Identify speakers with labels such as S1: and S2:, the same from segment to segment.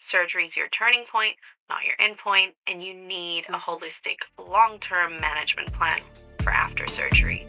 S1: Surgery is your turning point, not your end point, and you need a holistic, long-term management plan for after surgery.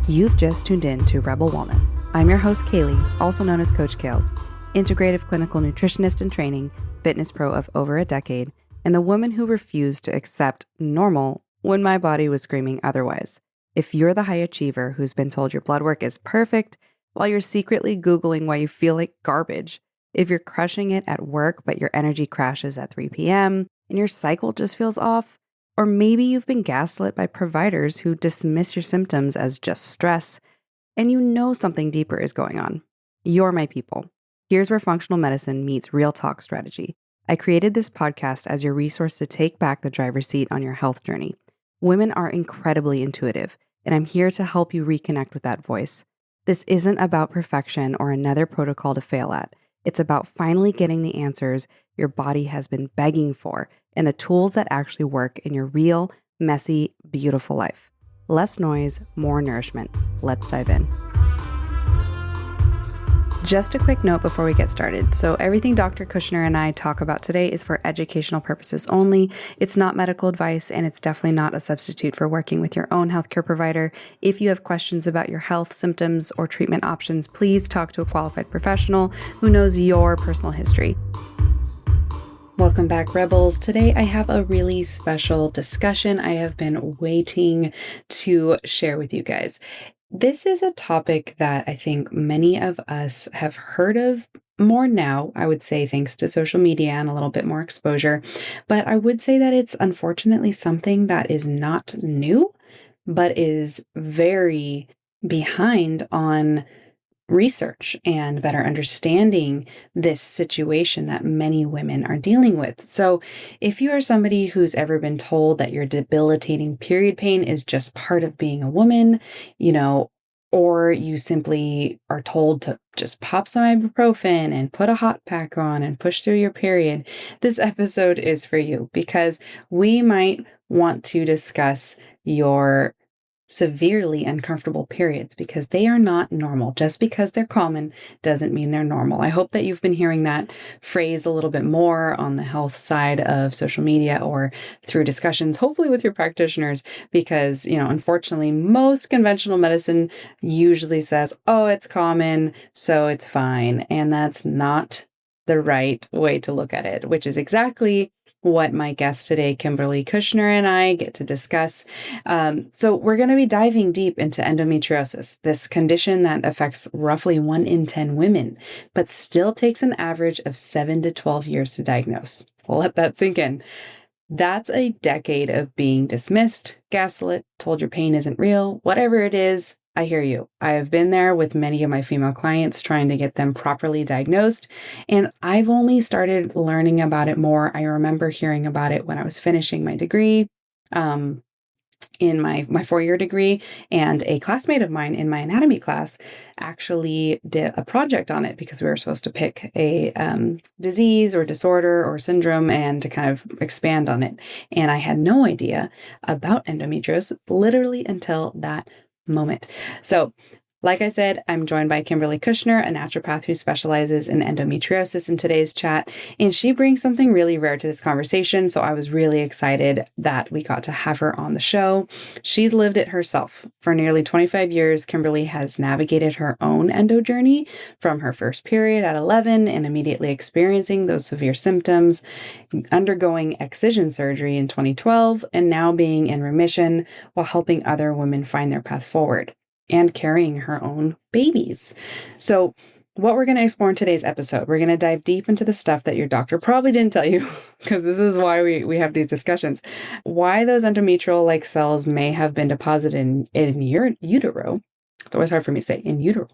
S2: You've just tuned in to Rebel Wellness. I'm your host, Kaylee, also known as Coach Kales, integrative clinical nutritionist in training, fitness pro of over a decade, and the woman who refused to accept normal when my body was screaming otherwise. If you're the high achiever who's been told your blood work is perfect while you're secretly Googling why you feel like garbage, if you're crushing it at work but your energy crashes at 3 p.m. and your cycle just feels off, or maybe you've been gaslit by providers who dismiss your symptoms as just stress, and you know something deeper is going on. You're my people. Here's where functional medicine meets real talk strategy. I created this podcast as your resource to take back the driver's seat on your health journey. Women are incredibly intuitive, and I'm here to help you reconnect with that voice. This isn't about perfection or another protocol to fail at. It's about finally getting the answers your body has been begging for and the tools that actually work in your real, messy, beautiful life. Less noise, more nourishment. Let's dive in. Just a quick note before we get started. So everything Dr. Kushner and I talk about today is for educational purposes only. It's not medical advice, and it's definitely not a substitute for working with your own healthcare provider. If you have questions about your health, symptoms, or treatment options, please talk to a qualified professional who knows your personal history. Welcome back, Rebels. Today I have a really special discussion I have been waiting to share with you guys. This is a topic that I think many of us have heard of more now, I would say, thanks to social media and a little bit more exposure. But I would say that it's unfortunately something that is not new, but is very behind on research and better understanding this situation that many women are dealing with. So if you are somebody who's ever been told that your debilitating period pain is just part of being a woman, or you simply are told to just pop some ibuprofen and put a hot pack on and push through your period, this episode is for you, because we might want to discuss your severely uncomfortable periods, because they are not normal. Just because they're common doesn't mean they're normal. I hope that you've been hearing that phrase a little bit more on the health side of social media or through discussions, hopefully with your practitioners, because, unfortunately, most conventional medicine usually says, oh, it's common, so it's fine. And that's not the right way to look at it, which is exactly what my guest today, Kimberly Kushner, and I get to discuss. So we're going to be diving deep into endometriosis, this condition that affects roughly 1 in 10 women, but still takes an average of 7 to 12 years to diagnose. Let that sink in. That's a decade of being dismissed, gaslit, told your pain isn't real, whatever it is. I hear you. I have been there with many of my female clients trying to get them properly diagnosed, and I've only started learning about it more. I remember hearing about it when I was finishing my degree, in my 4-year degree, and a classmate of mine in my anatomy class actually did a project on it because we were supposed to pick a disease or disorder or syndrome and to kind of expand on it. And I had no idea about endometriosis literally until that moment. So, like I said, I'm joined by Kimberly Kushner, a naturopath who specializes in endometriosis in today's chat, and she brings something really rare to this conversation, so I was really excited that we got to have her on the show. She's lived it herself. For nearly 25 years, Kimberly has navigated her own endo journey from her first period at 11 and immediately experiencing those severe symptoms, undergoing excision surgery in 2012, and now being in remission while helping other women find their path forward and carrying her own babies. So what we're going to explore in today's episode, we're going to dive deep into the stuff that your doctor probably didn't tell you, because this is why we have these discussions. Why those endometrial-like cells may have been deposited in your utero. It's always hard for me to say, in utero.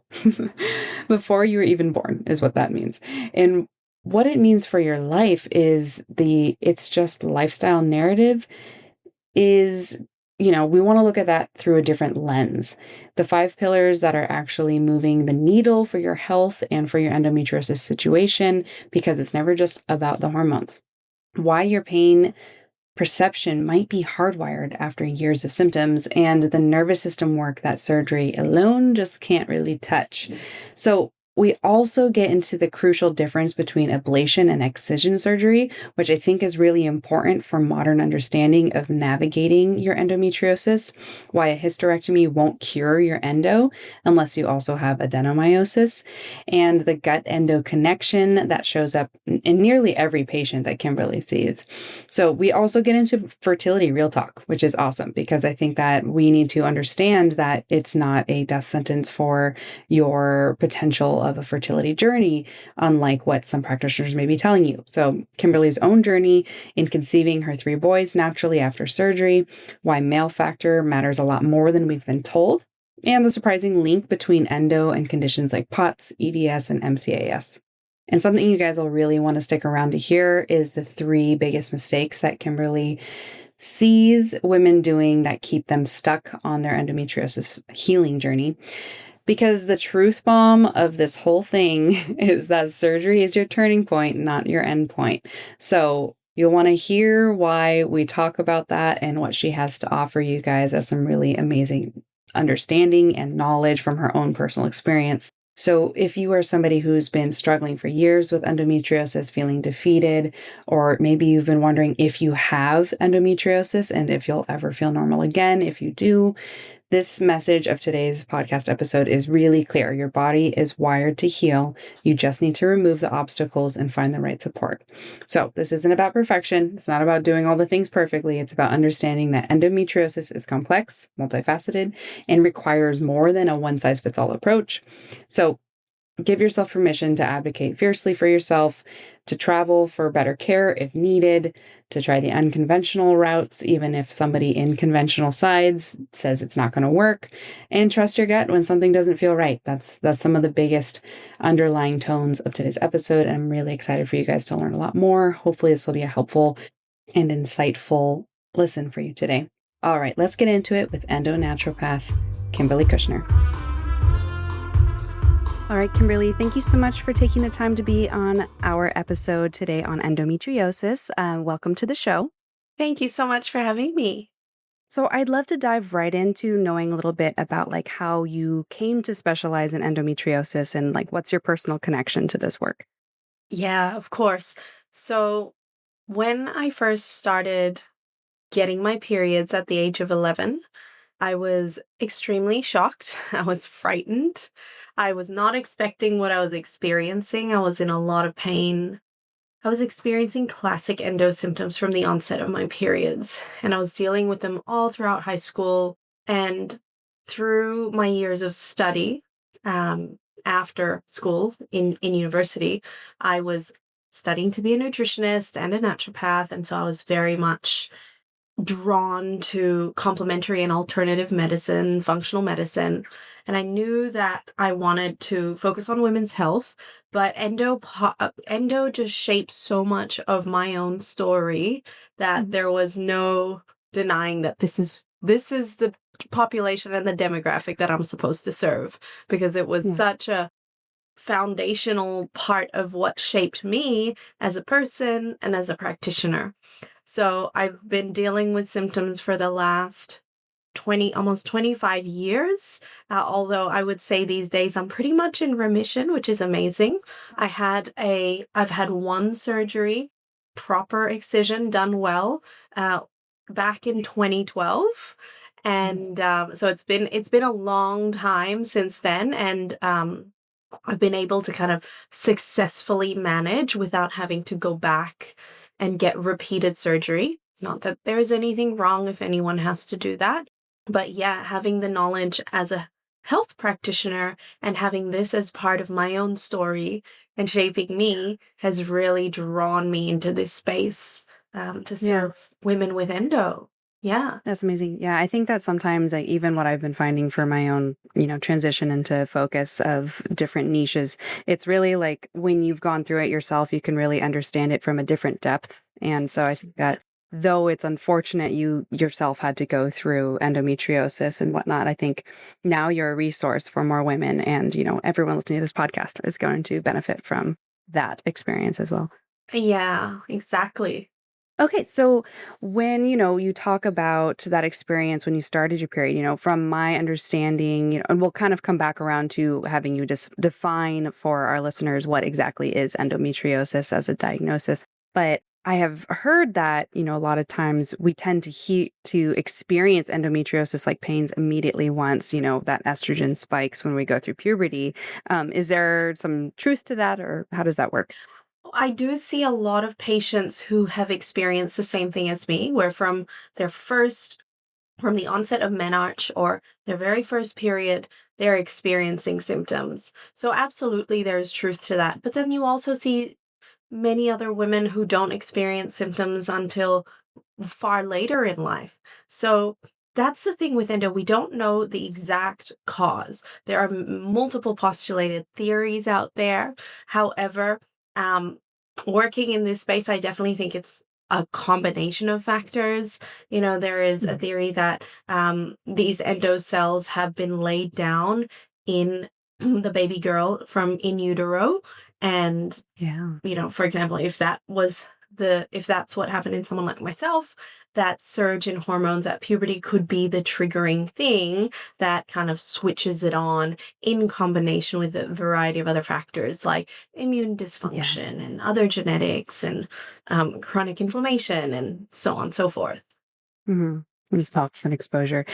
S2: Before you were even born is what that means. And what it means for your life is it's just lifestyle narrative is, we want to look at that through a different lens. The 5 pillars that are actually moving the needle for your health and for your endometriosis situation, because it's never just about the hormones. Why your pain perception might be hardwired after years of symptoms, and the nervous system work that surgery alone just can't really touch. So, we also get into the crucial difference between ablation and excision surgery, which I think is really important for modern understanding of navigating your endometriosis, why a hysterectomy won't cure your endo unless you also have adenomyosis, and the gut endo connection that shows up in nearly every patient that Kimberly sees. So we also get into fertility real talk, which is awesome because I think that we need to understand that it's not a death sentence for your potential of a fertility journey, unlike what some practitioners may be telling you. So Kimberly's own journey in conceiving her 3 boys naturally after surgery, why male factor matters a lot more than we've been told, and the surprising link between endo and conditions like POTS, EDS, and MCAS. And something you guys will really want to stick around to hear is the 3 biggest mistakes that Kimberly sees women doing that keep them stuck on their endometriosis healing journey. Because the truth bomb of this whole thing is that surgery is your turning point, not your end point. So you'll want to hear why we talk about that and what she has to offer you guys as some really amazing understanding and knowledge from her own personal experience. So if you are somebody who's been struggling for years with endometriosis, feeling defeated, or maybe you've been wondering if you have endometriosis and if you'll ever feel normal again, if you do, this message of today's podcast episode is really clear. Your body is wired to heal. You just need to remove the obstacles and find the right support. So this isn't about perfection. It's not about doing all the things perfectly. It's about understanding that endometriosis is complex, multifaceted, and requires more than a one-size-fits-all approach. So give yourself permission to advocate fiercely for yourself, to travel for better care if needed, to try the unconventional routes, even if somebody in conventional sides says it's not going to work, and trust your gut when something doesn't feel right. That's some of the biggest underlying tones of today's episode, and I'm really excited for you guys to learn a lot more. Hopefully this will be a helpful and insightful listen for you today. All right, let's get into it with endo naturopath Kimberly Kushner. All right, Kimberly, thank you so much for taking the time to be on our episode today on endometriosis. Welcome to the show.
S1: Thank you so much for having me.
S2: So I'd love to dive right into knowing a little bit about like how you came to specialize in endometriosis and like what's your personal connection to this work.
S1: Yeah, of course. So when I first started getting my periods at the age of 11, I was extremely shocked. I was frightened. I was not expecting what I was experiencing. I was in a lot of pain. I was experiencing classic endo symptoms from the onset of my periods, and I was dealing with them all throughout high school and through my years of study. After school in university, I was studying to be a nutritionist and a naturopath, and so I was very much drawn to complementary and alternative medicine, functional medicine. And I knew that I wanted to focus on women's health, but endo just shaped so much of my own story that there was no denying that this is the population and the demographic that I'm supposed to serve, because it was such a foundational part of what shaped me as a person and as a practitioner. So I've been dealing with symptoms for the last almost 25 years. Although I would say these days I'm pretty much in remission, which is amazing. I've had 1 surgery, proper excision done well, back in 2012. And so it's been a long time since then. And I've been able to kind of successfully manage without having to go back and get repeated surgery. Not that there's anything wrong if anyone has to do that. But yeah, having the knowledge as a health practitioner and having this as part of my own story and shaping me has really drawn me into this space to serve women with endo. Yeah.
S2: That's amazing. Yeah, I think that sometimes like even what I've been finding for my own, transition into focus of different niches, it's really like when you've gone through it yourself, you can really understand it from a different depth. And so I think that though it's unfortunate you yourself had to go through endometriosis and whatnot, I think now you're a resource for more women and, everyone listening to this podcast is going to benefit from that experience as well.
S1: Yeah, exactly.
S2: Okay, so when, you talk about that experience when you started your period, from my understanding, and we'll kind of come back around to having you just define for our listeners what exactly is endometriosis as a diagnosis. But I have heard that, a lot of times we tend to experience endometriosis like pains immediately once, that estrogen spikes when we go through puberty. Is there some truth to that, or how does that work?
S1: I do see a lot of patients who have experienced the same thing as me, where their first from the onset of menarche or their very first period, they're experiencing symptoms. So absolutely there's truth to that. But then you also see many other women who don't experience symptoms until far later in life. So that's the thing with endo. We don't know the exact cause. There are multiple postulated theories out there. However, um, working in this space, I definitely think it's a combination of factors. There is a
S2: Mhm.
S1: theory that these endo cells have been laid down in the baby girl from in utero, and
S2: Yeah.
S1: for example, if that's what happened in someone like myself, that surge in hormones at puberty could be the triggering thing that kind of switches it on in combination with a variety of other factors like immune
S2: Yeah.
S1: dysfunction and other genetics and chronic inflammation and so on and so forth.
S2: Mhm. And
S1: So,
S2: toxin exposure.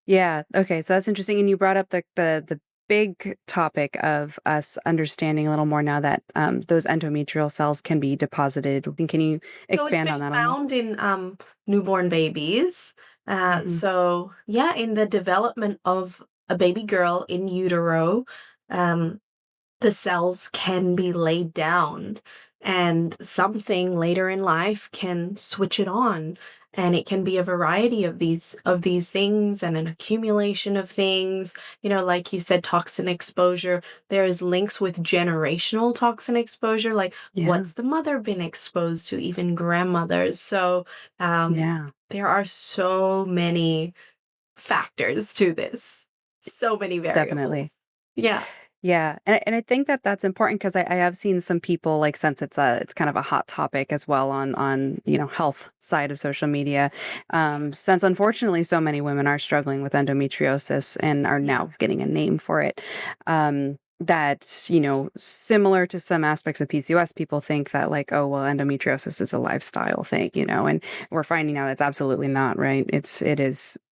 S2: Yeah, okay, so that's interesting, and you brought up the big topic of us understanding a little more now that, those endometrial cells can be deposited. Can you
S1: so it's
S2: expand
S1: been
S2: on that a little?
S1: found in newborn babies.
S2: Mhm.
S1: So yeah, in the development of a baby girl in utero, um, the cells can be laid down and something later in life can switch it on, and it can be a variety of these things and an accumulation of things. Like you said, toxin exposure. There's links with generational toxin exposure, like
S2: Yeah,
S1: what's the mother been exposed to, even grandmothers. So
S2: yeah,
S1: there are so many factors to this, so many variables.
S2: definitely.
S1: Yeah.
S2: Yeah, and I think that that's important because I have seen some people, like, since it's kind of a hot topic as well on, health side of social media, since unfortunately so many women are struggling with endometriosis and are
S1: Yeah.
S2: now getting a name for it, that, similar to some aspects of PCOS, people think that, like, "Oh, well, endometriosis is a lifestyle thing," and we're finding out it's absolutely not, right? It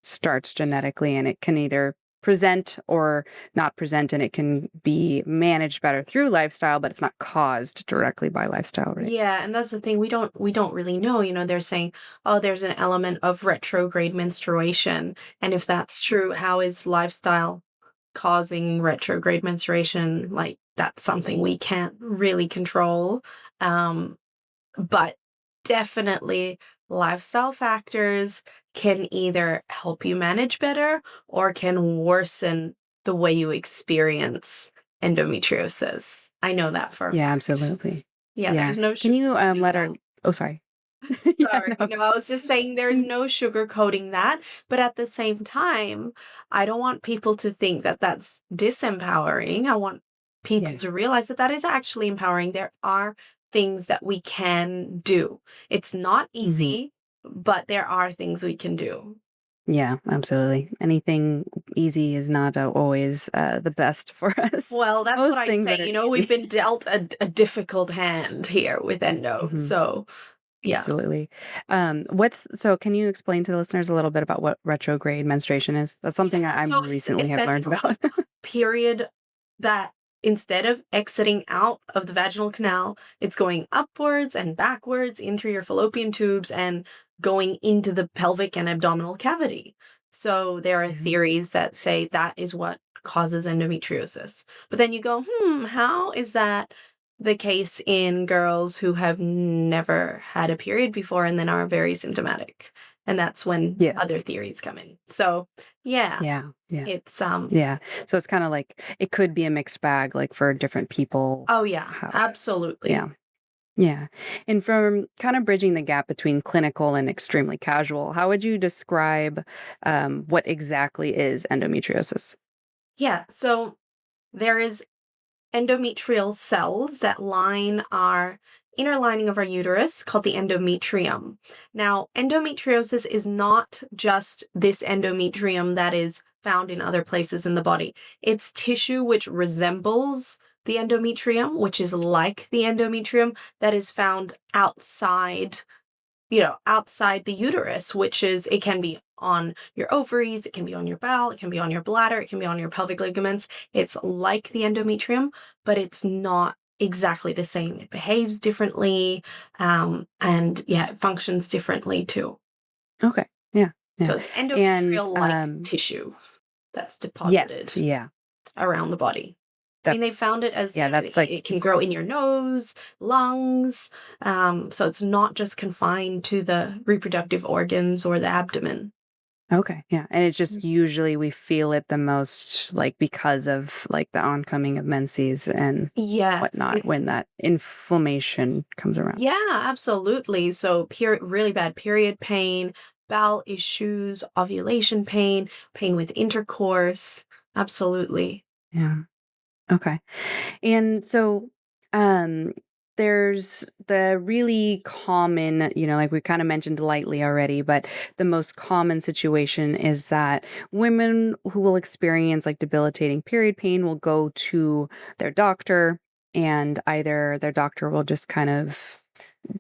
S2: starts genetically, and it can either present or not present, and it can be managed better through lifestyle, but it's not caused directly by lifestyle, right?
S1: Yeah, and that's the thing, we don't really know. They're saying, "Oh, there's an element of retrograde menstruation." And if that's true, how is lifestyle causing retrograde menstruation? Like, that's something we can't really control. Um, but definitely lifestyle factors can either help you manage better or can worsen the way you experience endometriosis. I know that for a
S2: Yeah,
S1: fact.
S2: absolutely.
S1: Yeah,
S2: Yeah.
S1: there's no
S2: Can you,
S1: sugarcoating
S2: let
S1: that.
S2: our Oh, sorry. Yeah,
S1: Sorry,
S2: no.
S1: I was just saying there's
S2: Mm,
S1: no sugarcoating that, but at the same time, I don't want people to think that that's disempowering. I want people
S2: yeah.
S1: to realize that that is actually empowering. There are things that we can do. It's not
S2: Mhm.
S1: easy, but there are things we can do.
S2: Yeah, absolutely. Anything easy is not, always, the best for us.
S1: Well, that's what
S2: Most
S1: I
S2: things
S1: say.
S2: that are
S1: We've
S2: easy.
S1: been dealt a difficult hand here with endo.
S2: Mhm.
S1: So, yeah.
S2: Absolutely. Can you explain to the listeners a little bit about what retrograde menstruation is? That's something
S1: Yeah,
S2: I
S1: so it's
S2: recently have learned
S1: essentially
S2: about.
S1: period that instead of exiting out of the vaginal canal, it's going upwards and backwards in through your fallopian tubes and going into the pelvic and abdominal cavity. So there are
S2: Yeah.
S1: theories that say that is what causes endometriosis. But then you go, how is that the case in girls who have never had a period before and then are very symptomatic? And that's when
S2: Yeah.
S1: other theories come in. So, yeah,
S2: Yeah. Yeah.
S1: it's
S2: Yeah. So it's kinda like it could be a mixed bag, like, for different people,
S1: oh yeah,
S2: how
S1: absolutely.
S2: yeah. Yeah. And from kind of bridging the gap between clinical and extremely casual, how would you describe, what exactly is endometriosis?
S1: Yeah, so there is endometrial cells that line our inner lining of our uterus called the endometrium. Now, endometriosis is not just this endometrium that is found in other places in the body. It's tissue which resembles the endometrium, which is like the endometrium that is found outside, outside the uterus, which is, it can be on your ovaries, it can be on your bowel, it can be on your bladder, it can be on your pelvic ligaments. It's like the endometrium, but it's not exactly the same. It behaves differently, and yeah, it functions differently too.
S2: Okay. Yeah.
S1: So
S2: Yeah.
S1: it's
S2: And
S1: endometrial-like tissue that's
S2: yes.
S1: deposited
S2: Yeah.
S1: around the body. I
S2: That
S1: mean, they found it as,
S2: yeah, that's like
S1: it can grow in your nose, lungs. So it's not just confined to the reproductive organs or the abdomen.
S2: okay. Yeah. And it's
S1: Mm.
S2: just usually we feel it the most like because of like the oncoming of menses and
S1: Yes.
S2: whatnot when that inflammation comes around.
S1: Yeah, absolutely. So really bad period pain, bowel issues, ovulation pain, pain with intercourse. Absolutely.
S2: Yeah. Okay. And so, um, there's the really common, like we kind of mentioned lightly already, but the most common situation is that women who will experience like debilitating period pain will go to their doctor, and either their doctor will just kind of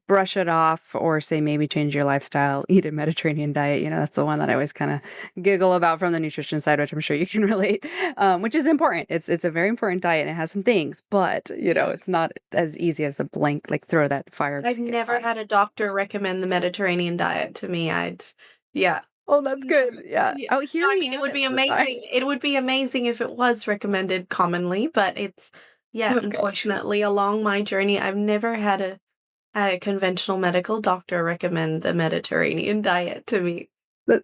S2: brush it off or say maybe change your lifestyle, eat a Mediterranean diet. That's the one that I always kind of giggle about from the nutrition side, which I'm sure you can relate, which is important. It's a very important diet and it has some things, but
S1: Yeah.
S2: it's not as easy as the blank, like throw that fire
S1: I've
S2: blanket
S1: never
S2: diet.
S1: had a doctor recommend the Mediterranean diet to me. Yeah.
S2: Oh, that's
S1: Never.
S2: good. Yeah.
S1: Yeah.
S2: Out here
S1: No, I
S2: we
S1: mean, it
S2: have
S1: would
S2: it
S1: be
S2: all the time.
S1: amazing. It would be amazing if it was recommended commonly, but yeah,
S2: Okay.
S1: unfortunately, along my journey, I've never had a conventional medical doctor recommend the Mediterranean diet to me.
S2: But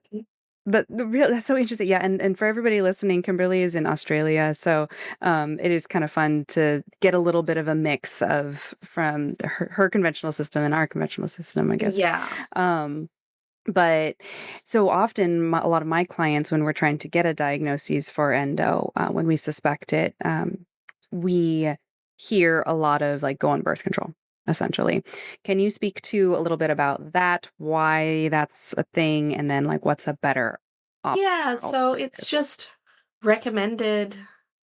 S2: that's so interesting. Yeah, and for everybody listening, Kimberly is in Australia, so it is kind of fun to get a little bit of a mix of from her conventional system and our conventional system, I guess.
S1: Yeah.
S2: Um, but so often, a lot of my clients, when we're trying to get a diagnosis for endo, when we suspect it, we hear a lot of like go on birth control, essentially. Can you speak to a little bit about that, why that's a thing, and then like what's a better
S1: Yeah, so it's
S2: alternative?
S1: just recommended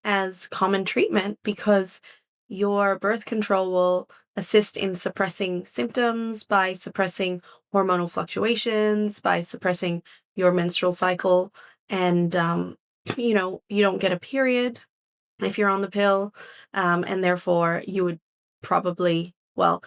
S1: as common treatment because your birth control will assist in suppressing symptoms by suppressing hormonal fluctuations, by suppressing your menstrual cycle. And, you don't get a period if you're on the pill. And therefore, you would probably, well,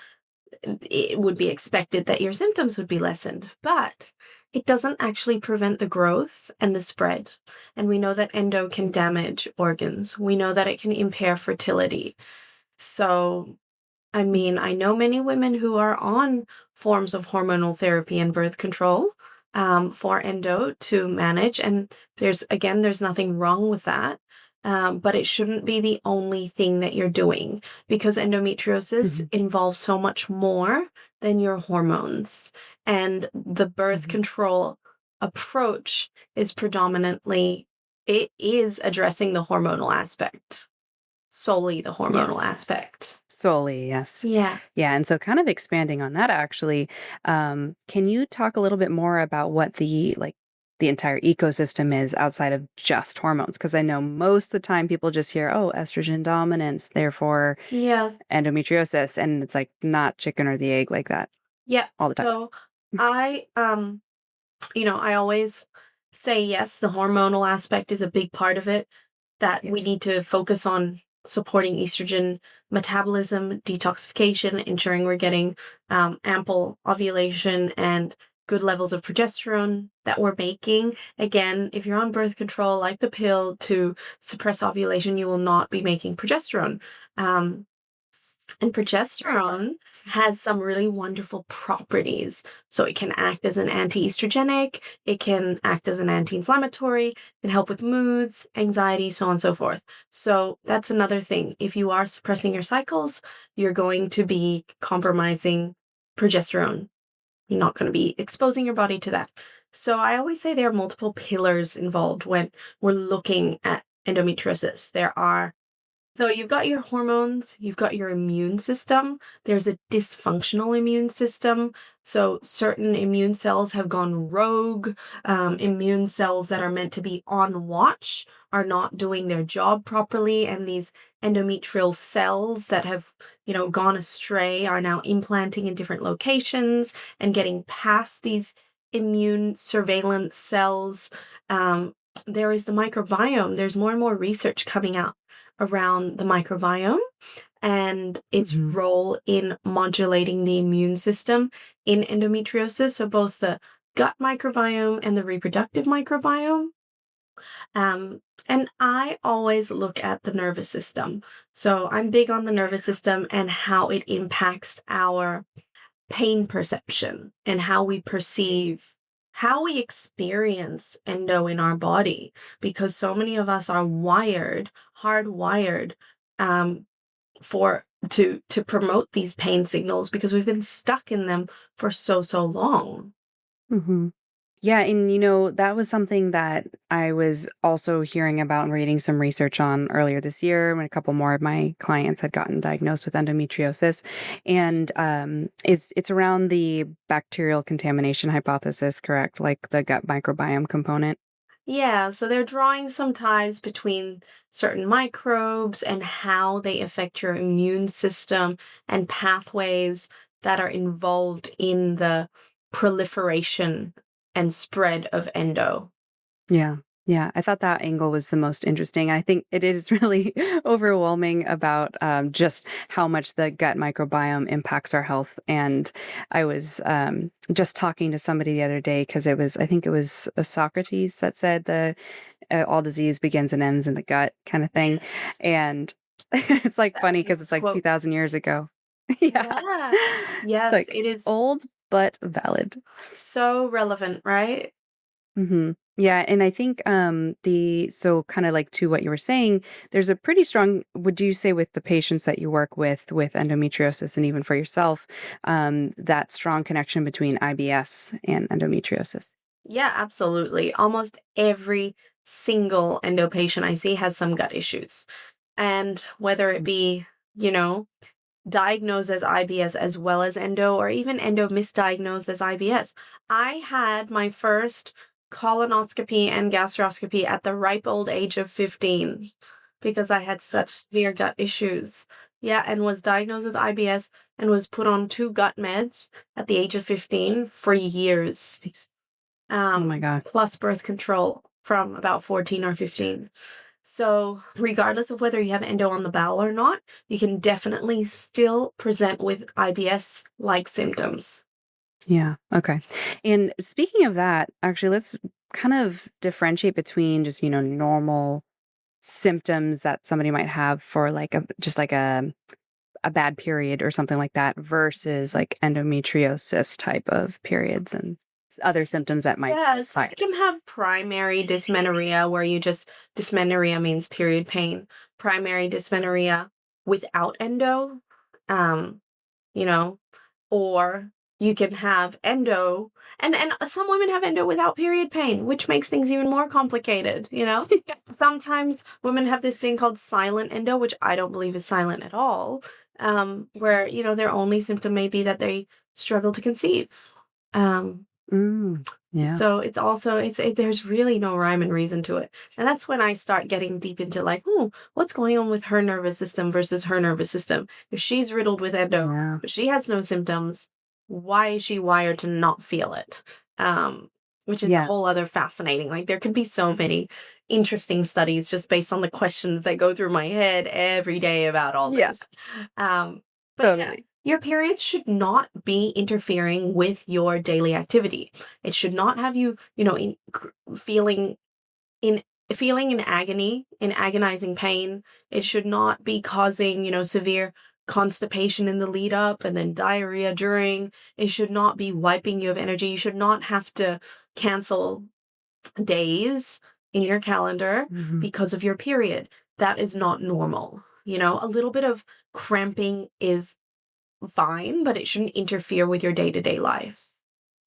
S1: it would be expected that your symptoms would be lessened, but it doesn't actually prevent the growth and the spread. And we know that endo can damage organs. We know that it can impair fertility. So, I mean, I know many women who are on forms of hormonal therapy and birth control, for endo to manage. And there's nothing wrong with that. But it shouldn't be the only thing that you're doing because endometriosis
S2: Mhm,
S1: involves so much more than your hormones. And the birth
S2: mhm.
S1: control approach is predominantly, it is addressing the hormonal aspect, solely the hormonal
S2: Yes.
S1: aspect.
S2: Solely, yes.
S1: Yeah.
S2: Yeah, and so kind of expanding on that actually, can you talk a little bit more about what the entire ecosystem is outside of just hormones? Because I know most of the time people just hear, oh, estrogen dominance, therefore
S1: Yes.
S2: endometriosis, and it's like not chicken or the egg like that
S1: Yeah.
S2: all the time.
S1: So I I always say yes, the hormonal aspect is a big part of it, that
S2: Yeah.
S1: we need to focus on supporting estrogen metabolism, detoxification, ensuring we're getting ample ovulation and good levels of progesterone that we're making. Again, if you're on birth control, like the pill to suppress ovulation, you will not be making progesterone. Um, and progesterone has some really wonderful properties. So it can act as an anti-estrogenic, it can act as an anti-inflammatory, it can help with moods, anxiety, so on and so forth. So that's another thing. If you are suppressing your cycles, you're going to be compromising progesterone. You're not going to be exposing your body to that. So I always say there are multiple pillars involved when we're looking at endometriosis. There are So you've got your hormones, you've got your immune system. There's a dysfunctional immune system. So certain immune cells have gone rogue. Immune cells that are meant to be on watch are not doing their job properly. And these endometrial cells that have, gone astray are now implanting in different locations and getting past these immune surveillance cells. Um, there is the microbiome. There's more and more research coming out around the microbiome and its
S2: Mhm.
S1: role in modulating the immune system in endometriosis. So, both the gut microbiome and the reproductive microbiome. And I always look at the nervous system. So, I'm big on the nervous system and how it impacts our pain perception and how we experience endo in our body, because so many of us are hardwired, um, to promote these pain signals because we've been stuck in them for so long.
S2: Mhm. Yeah, and that was something that I was also hearing about and reading some research on earlier this year when a couple more of my clients had gotten diagnosed with endometriosis. And it's around the bacterial contamination hypothesis, correct? Like the gut microbiome component.
S1: Yeah, so they're drawing some ties between certain microbes and how they affect your immune system and pathways that are involved in the proliferation and spread of endo.
S2: Yeah. Yeah, I thought that angle was the most interesting. I think it is really overwhelming about just how much the gut microbiome impacts our health. And I was just talking to somebody the other day because I think it was Socrates that said the all disease begins and ends in the gut kind of thing.
S1: Yes,
S2: And it's like
S1: that
S2: funny because it's
S1: famous
S2: like
S1: quote.
S2: 2,000 years ago. Yeah.
S1: Yeah.
S2: It's
S1: Yes,
S2: like
S1: it is
S2: old but valid.
S1: so relevant, right?
S2: Mhm. Yeah, and I think, so kinda like to what you were saying, there's a pretty strong would you say with the patients that you work with endometriosis and even for yourself, that strong connection between IBS and endometriosis?
S1: Yeah, absolutely. Almost every single endo patient I see has some gut issues. And whether it
S2: Mm.
S1: be, you know, diagnosed as IBS as well as endo, or even endo misdiagnosed as IBS. I had my first colonoscopy and gastroscopy at the ripe old age of 15 because I had such severe gut issues. Yeah, and was diagnosed with IBS and was put on two gut meds at the age of 15 for years,
S2: Oh my god.
S1: plus birth control from about 14 or 15. So, regardless of whether you have endo on the bowel or not, you can definitely still present with IBS like symptoms.
S2: Yeah, okay. And speaking of that, actually, let's kind of differentiate between just, normal symptoms that somebody might have for like a bad period or something like that versus like endometriosis type of periods and other symptoms that might
S1: Yeah, so you
S2: coincide.
S1: can have primary dysmenorrhea, where dysmenorrhea means period pain, primary dysmenorrhea without endo, um, you know, or you can have endo, and some women have endo without period pain, which makes things even more complicated. Sometimes women have this thing called silent endo, which I don't believe is silent at all, where, their only symptom may be that they struggle to conceive. Um,
S2: Mm, yeah.
S1: so there's really no rhyme and reason to it. And that's when I start getting deep into like, oh, what's going on with her nervous system versus her nervous system? If she's riddled with endo,
S2: Yeah.
S1: but she has no symptoms, why is she wired to not feel it? Um, which is a
S2: Yeah.
S1: whole other fascinating. Like, there could be so many interesting studies just based on the questions that go through my head every day about all
S2: Yeah.
S1: this. Um, but yeah,
S2: Totally.
S1: your period should not be interfering with your daily activity. It should not have you, feeling in in agony, in agonizing pain. It should not be causing, severe constipation in the lead up and then diarrhea during. It should not be wiping you of energy. You should not have to cancel days in your calendar
S2: Mhm.
S1: because of your period. That is not normal. A little bit of cramping is fine, but it shouldn't interfere with your day-to-day life.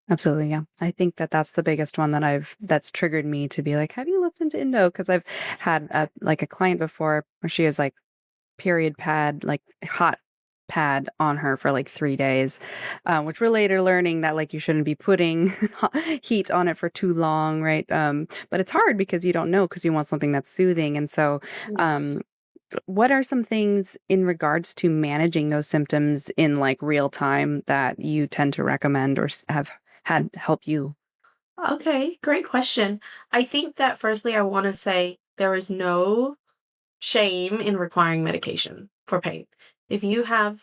S2: Absolutely, yeah. I think that that's the biggest one that's triggered me to be like, "Have you looked into Endo?" Because I've had a client before where she was like period pad, like hot pad on her for like 3 days, which we're later learning that like you shouldn't be putting heat on it for too long, right? But it's hard because you don't know because you want something that's soothing. And so,
S1: Yeah.
S2: um, what are some things in regards to managing those symptoms in like real time that you tend to recommend or have had help you?
S1: Okay, great question. I think that firstly, I want to say there is no shame in requiring medication for pain. If you have,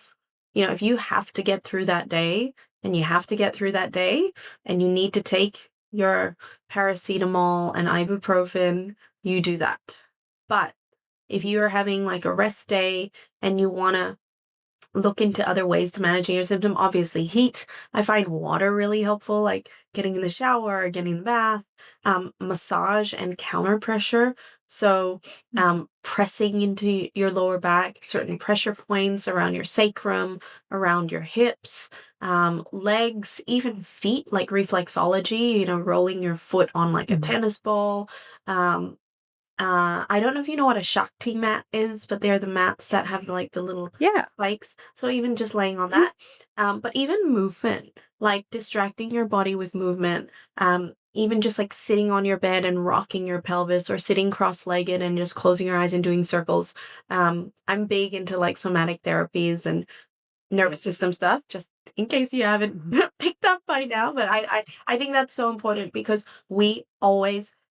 S1: if you have to get through that day and you have to get through that day and you need to take your paracetamol and ibuprofen, you do that. But if you are having like a rest day and you want to look into other ways to managing your symptom. Obviously, heat. I find water really helpful, like getting in the shower, getting in the bath, massage and counter pressure. So, pressing into your lower back, certain pressure points around your sacrum, around your hips, legs, even feet, like reflexology, rolling your foot on like a
S2: Mhm.
S1: tennis ball. Um, I don't know if you know what a Shakti mat is, but they're the mats that have like the little
S2: Yeah.
S1: spikes. So even just laying on
S2: Mhm.
S1: that, but even movement, like distracting your body with movement, even just like sitting on your bed and rocking your pelvis or sitting cross-legged and just closing your eyes and doing circles. I'm big into like somatic therapies and nervous system stuff, just in case you haven't
S2: Mhm.
S1: picked up by now. But I think that's so important because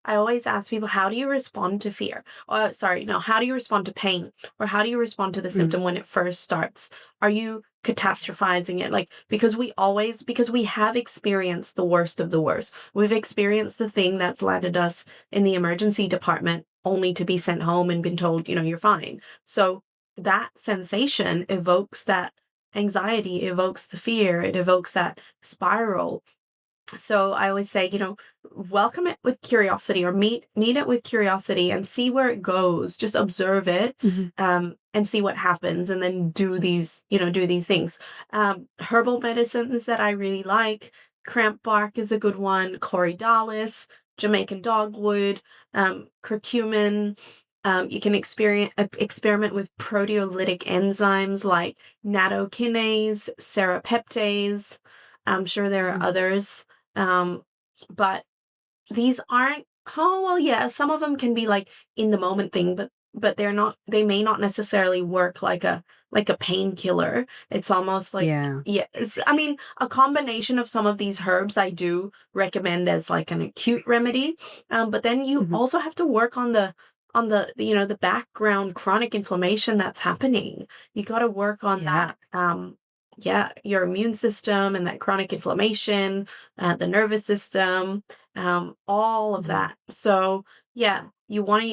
S1: I always ask people, how do you respond to fear? Sorry, no, how do you respond to pain? Or how do you respond to the
S2: Mhm.
S1: symptom when it first starts? Are you catastrophizing it? Like, because we have experienced the worst of the worst. We've experienced the thing that's landed us in the emergency department only to be sent home and been told, you're fine. So that sensation evokes that anxiety, evokes the fear, it evokes that spiral. So I always say, welcome it with curiosity, or meet it with curiosity and see where it goes. Just observe it,
S2: Mhm.
S1: and see what happens, and then do these things. Herbal medicines that I really like, cramp bark is a good one, corydalis, Jamaican dogwood, curcumin. You can experiment with proteolytic enzymes like nattokinase, serrapeptase. I'm sure there are
S2: Mhm.
S1: others, um, but these aren't. Oh, well, yeah, some of them can be like in the moment thing, but they may not necessarily work like a painkiller. It's almost like,
S2: Yeah.
S1: yes, I mean, a combination of some of these herbs I do recommend as like an acute remedy. But then you
S2: Mhm.
S1: also have to work on the background chronic inflammation that's happening. You got to work on
S2: Yeah.
S1: that. Yeah, your immune system and that chronic inflammation, the nervous system, all of
S2: Mhm.
S1: that. So yeah, you want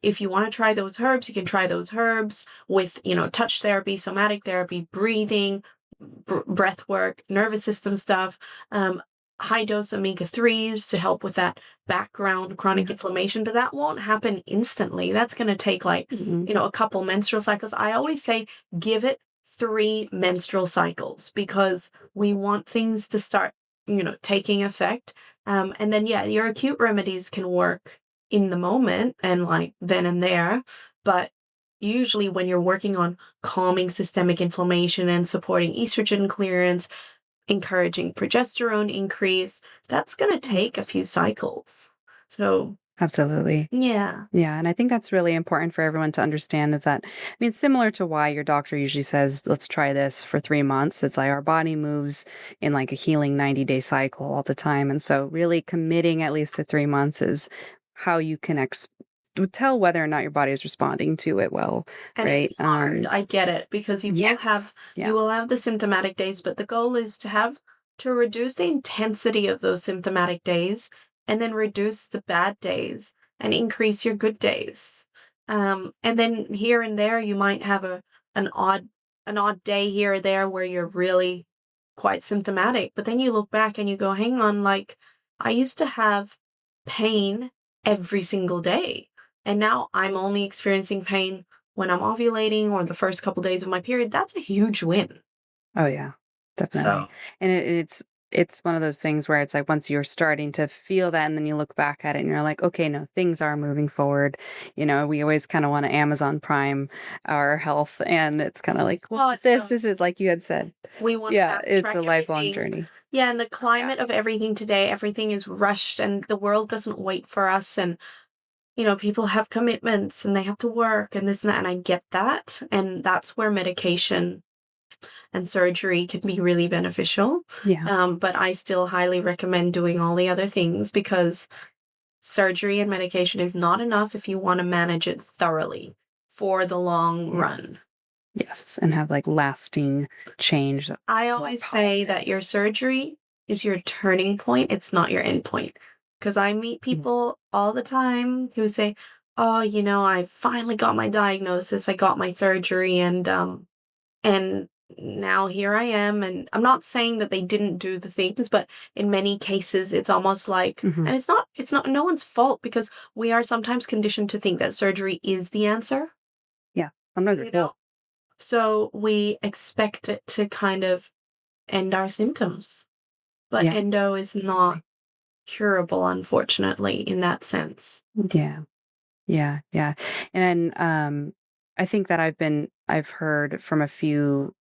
S1: if you want to try those herbs, you can try those herbs with touch therapy, somatic therapy, breathing, breath work, nervous system stuff, high dose omega 3s to help with that background chronic
S2: Yeah.
S1: inflammation. But that won't happen instantly. That's going to take like
S2: Mhm.
S1: a couple menstrual cycles. I always say give it 3 menstrual cycles because we want things to start taking effect. And then, yeah, your acute remedies can work in the moment and like then and there. But usually, when you're working on calming systemic inflammation and supporting estrogen clearance, encouraging progesterone increase, that's going to
S2: Mhm.
S1: take a few cycles. So,
S2: Absolutely.
S1: yeah.
S2: Yeah, and I think that's really important for everyone to understand is that, I mean, similar to why your doctor usually says, let's try this for 3 months. It's like our body moves in like a healing 90-day cycle all the time. And so, really committing at least to 3 months is how you can tell whether or not your body is responding to it well,
S1: And it's
S2: right?
S1: hard. I get it because
S2: Yeah.
S1: you
S2: Yeah.
S1: will have the symptomatic days, but the goal is to reduce the intensity of those symptomatic days and then reduce the bad days and increase your good days. And then here and there you might have an odd an odd day here or there where you're really quite symptomatic, but then you look back and you go, hang on, like I used to have pain every single day. And now I'm only experiencing pain when I'm ovulating or the first couple days of my period. That's a huge win.
S2: Oh, yeah, definitely.
S1: So,
S2: And it's it's one of those things where it's like once you're starting to feel that and then you look back at it and you're like, okay, no, things are moving forward. We always kind of want to Amazon Prime our health. And it's kind of like, well,
S1: Oh, it's
S2: this
S1: so
S2: is like you had said.
S1: we want
S2: Yeah,
S1: fast
S2: it's
S1: track
S2: a lifelong
S1: everything.
S2: journey.
S1: Yeah, and the
S2: Yeah.
S1: climate of everything today, everything is rushed and the world doesn't wait for us. And, people have commitments and they have to work and this and that. And I get that. And that's where medication and surgery can be really beneficial.
S2: Yeah.
S1: But I still highly recommend doing all the other things because surgery and medication is not enough if you want to manage it thoroughly for the long
S2: Yeah.
S1: run.
S2: Yes. And have like lasting change that's
S1: I
S2: more
S1: always say that
S2: positive.
S1: your surgery is your turning point, it's not your end point. Because I meet
S2: Yeah.
S1: people all the time who say, "Oh, I finally got my diagnosis, I got my surgery, and now here I am." And I'm not saying that they didn't do the things, but in many cases, it's almost like,
S2: Hmm.
S1: and it's not no one's fault because we are sometimes conditioned to think that surgery is the answer,
S2: Yeah. Sometimes
S1: you
S2: it's
S1: know?
S2: both.
S1: So we expect it to kind of end our symptoms. But
S2: Yeah.
S1: endo is not curable, unfortunately, in that sense.
S2: Yeah. Yeah, yeah. And I think that I've heard from a few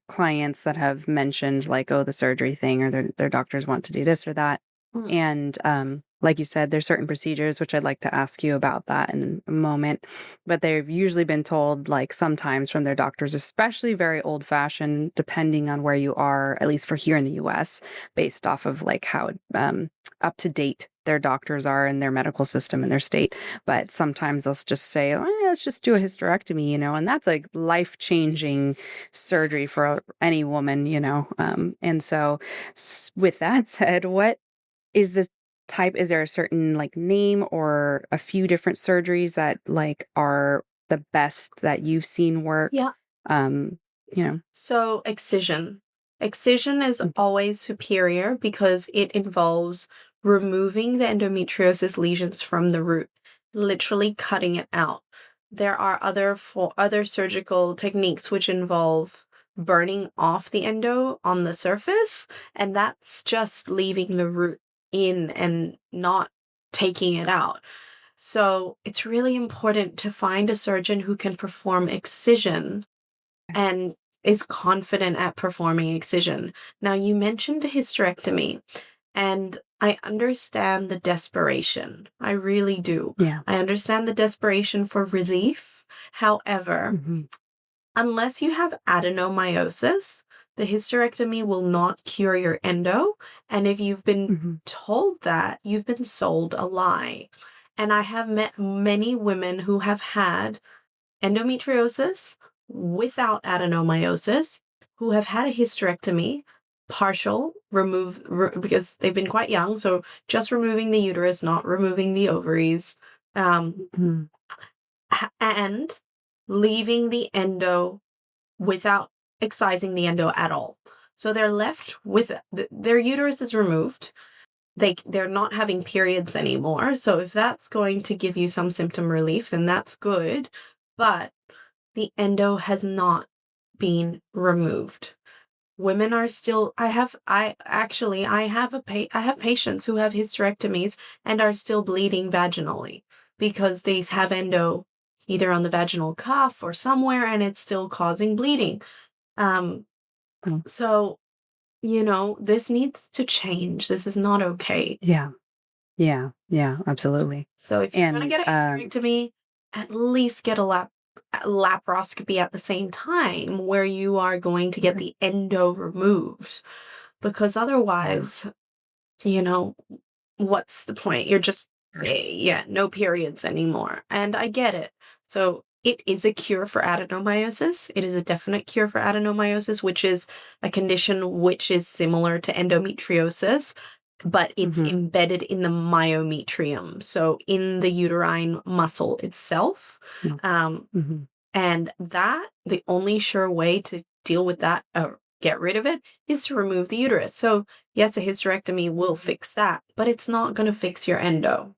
S2: clients that have mentioned like, oh, the surgery thing, or their doctors want to do this or that.
S1: Mm.
S2: And like you said, there's certain procedures which I'd like to ask you about that in a moment. But they've usually been told like sometimes from their doctors, especially very old fashioned, depending on where you are, at least for here in the US, based off of like how up to date their doctors are in their medical system in their state. But sometimes they'll just say, oh, yeah, let's just do a hysterectomy, and that's like life changing surgery for
S1: Yes.
S2: any woman, and so with that said, what is this type? Is there a certain like name or a few different surgeries that like are the best that you've seen work?
S1: Yeah.
S2: Um, you know.
S1: So excision. Excision is
S2: Mm.
S1: always superior because it involves removing the endometriosis lesions from the root, literally cutting it out. There are other surgical techniques which involve burning off the endo on the surface, and that's just leaving the root in and not taking it out. So it's really important to find a surgeon who can perform excision and is confident at performing excision. Now, you mentioned a hysterectomy, and I understand the desperation. I really do.
S2: Yeah.
S1: I understand the desperation for relief. However,
S2: Hmm.
S1: unless you have adenomyosis, the hysterectomy will not cure your endo. And if you've been
S2: Hmm.
S1: told that, you've been sold a lie. And I have met many women who have had endometriosis without adenomyosis who have had a hysterectomy, partial, because they've been quite young. So just removing the uterus, not removing the ovaries,
S2: Hmm.
S1: and leaving the endo without excising the endo at all. So they're left with their uterus is removed. They're not having periods anymore. So if that's going to give you some symptom relief, then that's good. But the endo has not been removed. Women are still I have patients who have hysterectomies and are still bleeding vaginally because they have endo either on the vaginal cuff or somewhere and it's still causing bleeding. Um, so, this needs to change. This is not okay.
S2: Yeah. Yeah. Yeah. Absolutely.
S1: So if you're gonna
S2: And
S1: get a hysterectomy, at least get a laparoscopy at the same time where you are going to get
S2: okay.
S1: the endo removed. Because
S2: Yeah.
S1: otherwise, you know, what's the point? You're just, yeah, no periods anymore. And I get it. So it is a cure for adenomyosis. It is a definite cure for adenomyosis, which is a condition which is similar to endometriosis, but it's
S2: Hmm.
S1: embedded in the myometrium, so in the uterine muscle itself.
S2: No.
S1: Um,
S2: Hmm.
S1: and the only sure way to deal with that, or get rid of it, is to remove the uterus. So, yes, a hysterectomy will fix that, but it's not going to fix your endo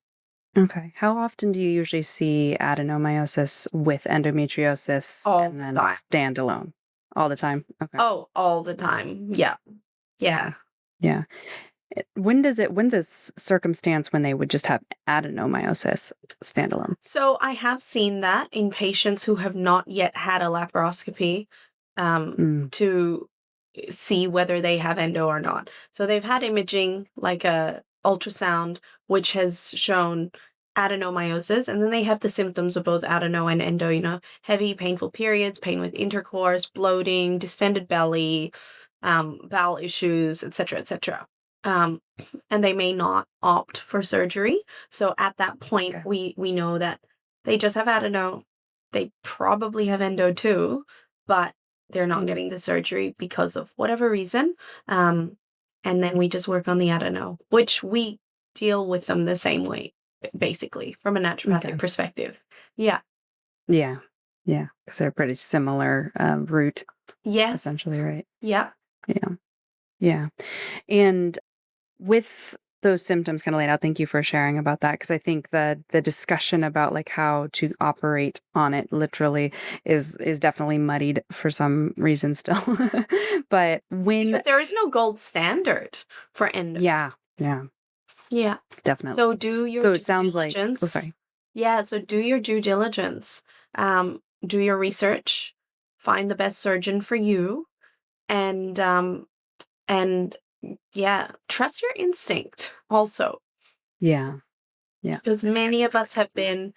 S2: Okay. How often do you usually see adenomyosis with endometriosis
S1: all
S2: and
S1: the
S2: then
S1: time.
S2: standalone? All the time? Okay.
S1: Oh, all the time. Yeah.
S2: Yeah.
S1: Yeah.
S2: Yeah. When's a circumstance when they would just have adenomyosis standalone?
S1: So I have seen that in patients who have not yet had a laparoscopy
S2: Mm,
S1: to see whether they have endo or not. So they've had imaging like a ultrasound which has shown adenomyosis, and then they have the symptoms of both adeno and endo, heavy painful periods, pain with intercourse, bloating, distended belly, bowel issues, etc., etc. Um, and they may not opt for surgery. So at that point,
S2: okay.
S1: we know that they just have adeno. They probably have endo too, but they're not getting the surgery because of whatever reason. Um, and then we just work on the adeno, which we deal with them the same way, basically, from a naturopathic
S2: Okay.
S1: perspective. Yeah.
S2: Yeah. Yeah. Because they're pretty similar root,
S1: Yeah.
S2: essentially, right?
S1: Yeah.
S2: Yeah. Yeah. And with those symptoms kind of laid out, thank you for sharing about that. Because I think the discussion about like how to operate on it literally is definitely muddied for some reason still. But when
S1: Because there is no gold standard for endo.
S2: yeah, yeah,
S1: Yeah.
S2: definitely.
S1: So do your
S2: So it
S1: due
S2: sounds like oh
S1: diligence.
S2: sorry.
S1: Yeah, so do your due diligence. Do your research, find the best surgeon for you, and and yeah, trust your instinct also.
S2: Yeah. Yeah.
S1: Because many
S2: 'Cause
S1: of us have been,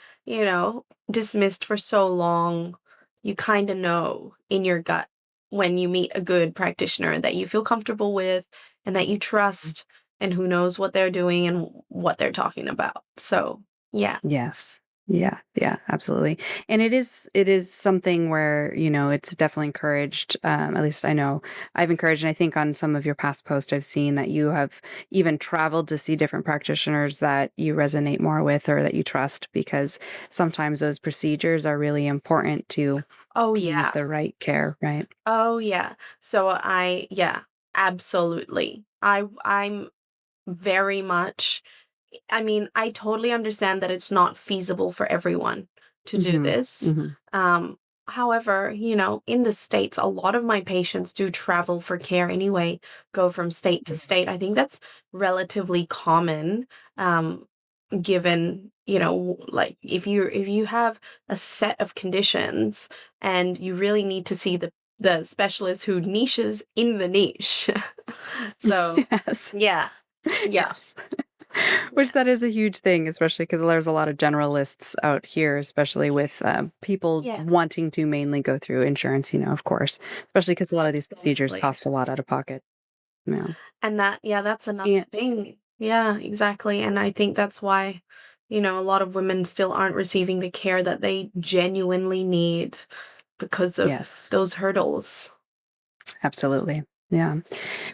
S1: dismissed for so long. You kind of know in your gut when you meet a good practitioner that you feel comfortable with and that you trust and who knows what they're doing and what they're talking about. So, yeah.
S2: yes. Yeah, yeah, absolutely. And it is something where, it's definitely encouraged. At least I know I've encouraged, and I think on some of your past posts I've seen that you have even traveled to see different practitioners that you resonate more with or that you trust because sometimes those procedures are really important to
S1: Oh,
S2: be
S1: yeah.
S2: the right care, right?
S1: Oh, yeah. So yeah, absolutely. I'm very much I mean, I totally understand that it's not feasible for everyone to do
S2: Mhm.
S1: this.
S2: Mhm.
S1: Um, However, in the States, a lot of my patients do travel for care anyway, go from state to state. I think that's relatively common, um, given, like if you have a set of conditions and you really need to see the specialist who niches in the niche. So,
S2: Yes.
S1: yeah. Yeah.
S2: Yes. Which
S1: Yeah.
S2: that is a huge thing, especially because there's a lot of generalists out here, especially with, people
S1: Yeah.
S2: wanting to mainly go through insurance, of course, especially because a lot of these procedures
S1: Exactly.
S2: cost a lot out of pocket. Yeah.
S1: And that's another
S2: And
S1: thing. Yeah, exactly. And I think that's why, a lot of women still aren't receiving the care that they genuinely need because of
S2: yes,
S1: those hurdles.
S2: absolutely. Yeah.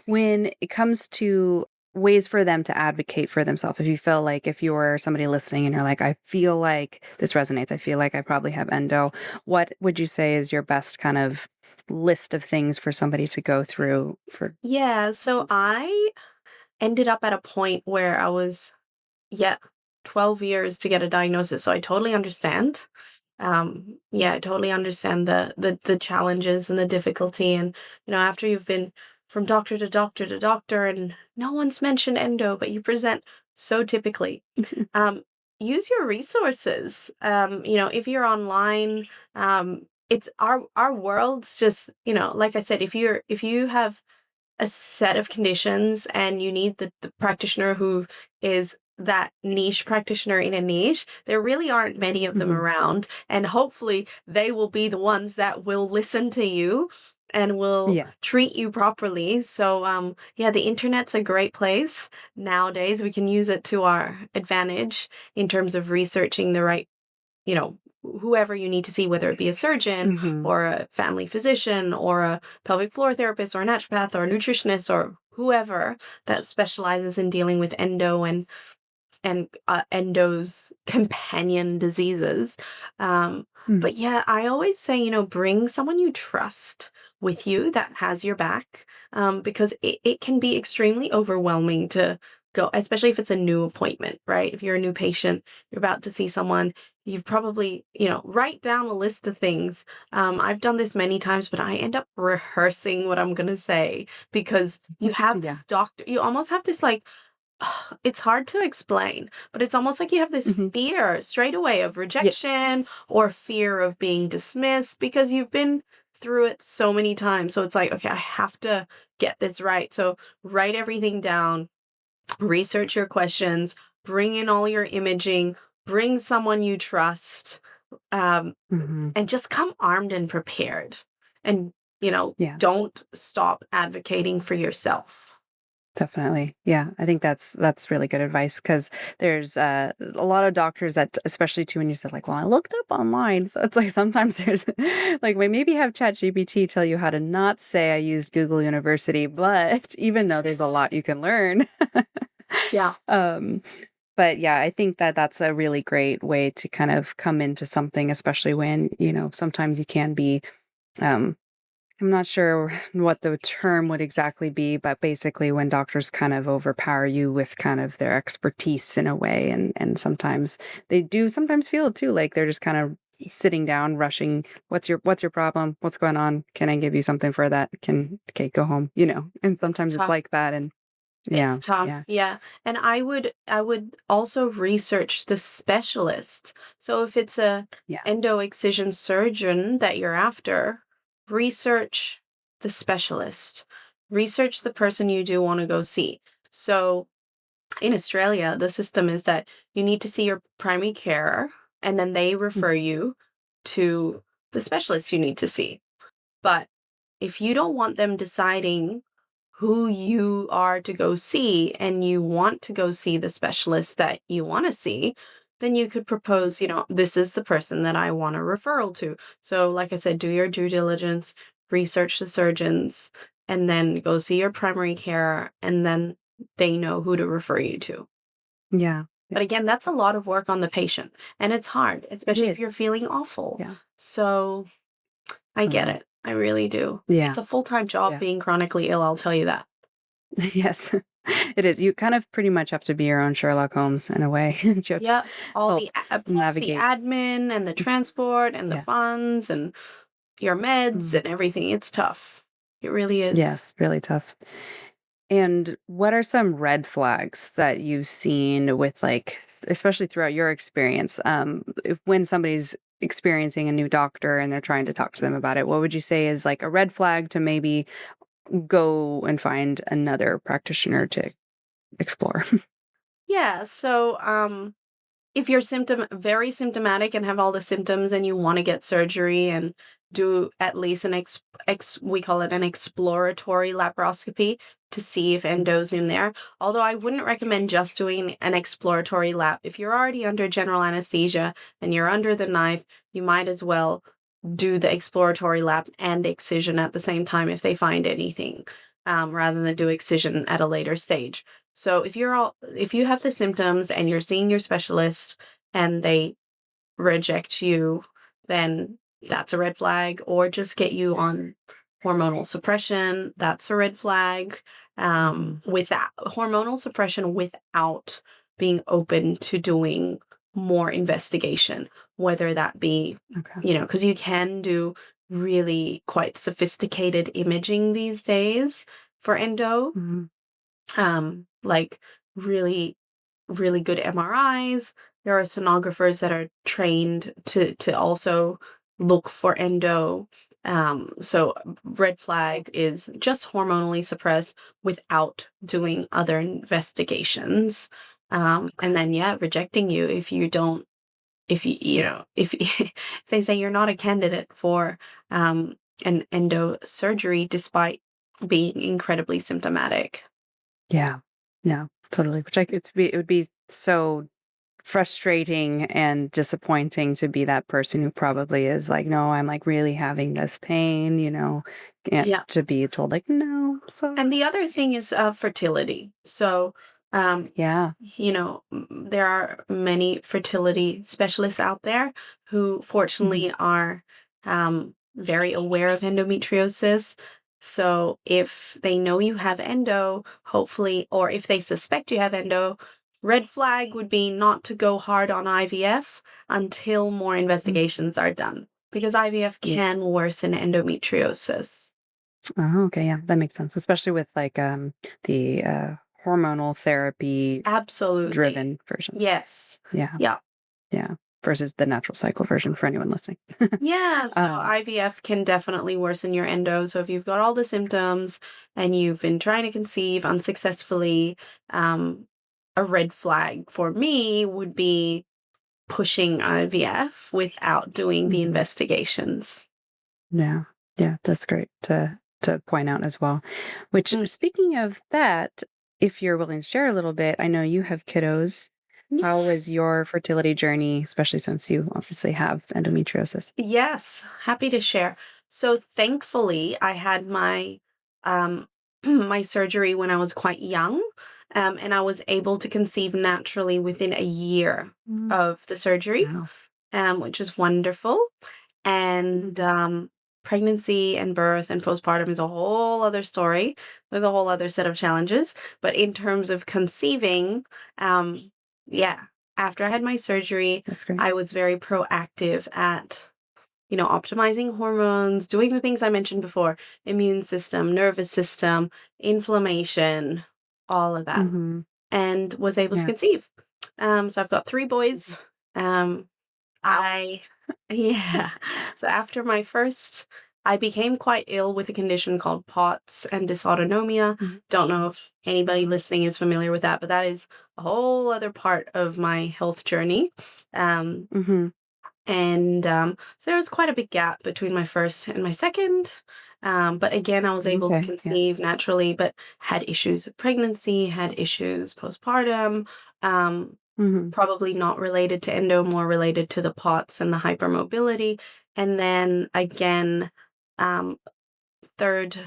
S2: When it comes to ways for them to advocate for themselves, if you feel like if you're somebody listening and you're like, I feel like this resonates, I feel like I probably have endo, what would you say is your best kind of list of things for somebody to go through for
S1: Yeah, so I ended up at a point where I was, yeah, 12 years to get a diagnosis. So I totally understand. Yeah, I totally understand the challenges and the difficulty. And, after you've been from doctor to doctor to doctor and no one's mentioned endo, but you present so typically. Um, Use your resources. If you're online, it's our world's just, like I said, if you have a set of conditions and you need the practitioner who is that niche practitioner in a niche, there really aren't many of them
S2: Mhm.
S1: around. And hopefully they will be the ones that will listen to you and will
S2: Yeah.
S1: treat you properly. So yeah, the internet's a great place. Nowadays we can use it to our advantage in terms of researching the right, whoever you need to see, whether it be a surgeon
S2: Mhm.
S1: or a family physician or a pelvic floor therapist or a naturopath or a nutritionist or whoever that specializes in dealing with endo and endo's companion diseases. Um,
S2: Mm.
S1: but yeah, I always say, bring someone you trust with you that has your back, because it can be extremely overwhelming to go, especially if it's a new appointment, right? If you're a new patient, you're about to see someone, you've probably, write down a list of things. I've done this many times, but I end up rehearsing what I'm going to say because you have
S2: Yeah.
S1: this doctor, you almost have this like, it's hard to explain, but it's almost like you have this
S2: Hmm.
S1: fear straight away of
S2: Yeah.
S1: rejection or fear of being dismissed because you've been through it so many times. So it's like, okay, I have to get this right. So write everything down, research your questions, bring in all your imaging, bring someone you trust, um,
S2: Hmm.
S1: and just come armed and prepared. And,
S2: Yeah.
S1: don't stop advocating for yourself.
S2: Definitely. Yeah. I think that's really good advice because there's a lot of doctors that, especially too, when you said like, well, I looked up online. So it's like sometimes there's like, we maybe have ChatGPT tell you how to not say I used Google University, but even though there's a lot you can learn.
S1: Yeah.
S2: um, but yeah, I think that that's a really great way to kind of come into something, especially when, sometimes you can be, um, I'm not sure what the term would exactly be, but basically when doctors kind of overpower you with kind of their expertise in a way, and sometimes they do sometimes feel it too, like they're just kind of sitting down, rushing. What's your problem? What's going on? Can I give you something for that? Okay, go home. And
S1: It's
S2: sometimes it's
S1: tough.
S2: like that, and
S1: It's
S2: yeah,
S1: tough,
S2: yeah,
S1: yeah, and I would also research the specialist. So if it's a
S2: yeah.
S1: endo excision surgeon that you're after, research the specialist. Research the person you do want to go see. So in Australia, the system is that you need to see your primary carer and then they refer
S2: Mhm.
S1: you to the specialist you need to see. But if you don't want them deciding who you are to go see and you want to go see the specialist that you want to see, then you could propose, this is the person that I want a referral to. So, like I said, do your due diligence, research the surgeons, and then go see your primary care, and then they know who to refer you to.
S2: Yeah, yeah.
S1: But again, that's a lot of work on the patient, and it's hard,
S2: It
S1: especially if
S2: is.
S1: you're feeling awful.
S2: Yeah,
S1: So, I get
S2: totally.
S1: it. I really do. It's
S2: Yeah,
S1: a full-time job
S2: yeah.
S1: being chronically ill, I'll tell you that.
S2: Yes, it is. You kind of pretty much have to be your own Sherlock Holmes in a way. You have to
S1: Yep, all the
S2: help
S1: plus the
S2: navigate.
S1: admin and the transport and the
S2: Yes.
S1: funds and your meds
S2: Mm.
S1: and everything. It's tough. It really is.
S2: Yes, really tough. And what are some red flags that you've seen with, like, especially throughout your experience, if when somebody's experiencing a new doctor and they're trying to talk to them about it, what would you say is like a red flag to maybe go and find another practitioner to explore?
S1: Yeah, so if you're very symptomatic and have all the symptoms and you want to get surgery and do at least an we call it an exploratory laparoscopy to see if endo's in there. Although I wouldn't recommend just doing an exploratory lap. If you're already under general anesthesia and you're under the knife, you might as well do the exploratory lap and excision at the same time if they find anything, rather than do excision at a later stage. So if you have the symptoms and you're seeing your specialist and they reject you, then that's a red flag, or just get you on hormonal suppression. That's a red flag.
S2: Mhm.
S1: Without hormonal suppression, without being open to doing more investigation, whether that be,
S2: Okay.
S1: because you can do really quite sophisticated imaging these days for endo,
S2: Mhm.
S1: like really, really good MRIs. There are sonographers that are trained to also look for endo. So red flag is just hormonally suppressed without doing other investigations. And
S2: Okay.
S1: then yeah, rejecting you if you don't, if if if they say you're not a candidate for an endo surgery despite being incredibly symptomatic.
S2: Yeah. Yeah, totally. Which it would be so frustrating and disappointing to be that person who probably is like, "No, I'm, like, really having this pain," and
S1: Yeah.
S2: to be told, like, "No,
S1: And
S2: sorry."
S1: the other thing is fertility. So, um,
S2: Yeah.
S1: there are many fertility specialists out there who
S2: Mhm.
S1: fortunately are very aware of endometriosis. So if they know you have endo, hopefully, or if they suspect you have endo, red flag would be not to go hard on IVF until more
S2: Mm.
S1: investigations are done, because IVF
S2: Yeah.
S1: can worsen endometriosis.
S2: Oh, okay, yeah, that makes sense, especially with, like, the, hormonal therapy
S1: Absolutely.
S2: driven versions.
S1: Yes.
S2: Yeah,
S1: Yeah.
S2: yeah, versus the natural cycle version for anyone listening.
S1: Yeah, so
S2: Um,
S1: IVF can definitely worsen your endo. So if you've got all the symptoms and you've been trying to conceive unsuccessfully, um, a red flag for me would be pushing IVF without doing the
S2: mhm.
S1: investigations.
S2: Yeah. Yeah, that's great to point out as well. Which,
S1: Mm.
S2: speaking of that, if you're willing to share a little bit, I know you have kiddos. How
S1: Yeah.
S2: was your fertility journey, especially since you obviously have endometriosis?
S1: Yes, happy to share. So thankfully, I had my um my surgery when I was quite young, and I was able to conceive naturally within a year of the surgery,
S2: Wow.
S1: which is wonderful. And
S2: Mhm.
S1: pregnancy and birth and postpartum is a whole other story with a whole other set of challenges. But in terms of conceiving, um, yeah, after I had my surgery,
S2: That's great.
S1: I was very proactive at optimizing hormones, doing the things I mentioned before, immune system, nervous system, inflammation, all of that,
S2: Mhm.
S1: and was able to
S2: Yeah.
S1: conceive. So I've got three
S2: Mhm.
S1: boys. Um,
S2: Wow.
S1: I, yeah. So after my first, I became quite ill with a condition called POTS and dysautonomia.
S2: Mhm.
S1: Don't know if anybody listening is familiar with that, but that is a whole other part of my health journey. Um,
S2: Mhm.
S1: and so there was quite a big gap between my first and my second. But again, I was able to
S2: Okay. Yeah.
S1: conceive naturally, but had issues with pregnancy, had issues postpartum, um,
S2: Mhm.
S1: probably not related to endo, more related to the POTS and the hypermobility. And then again, um, third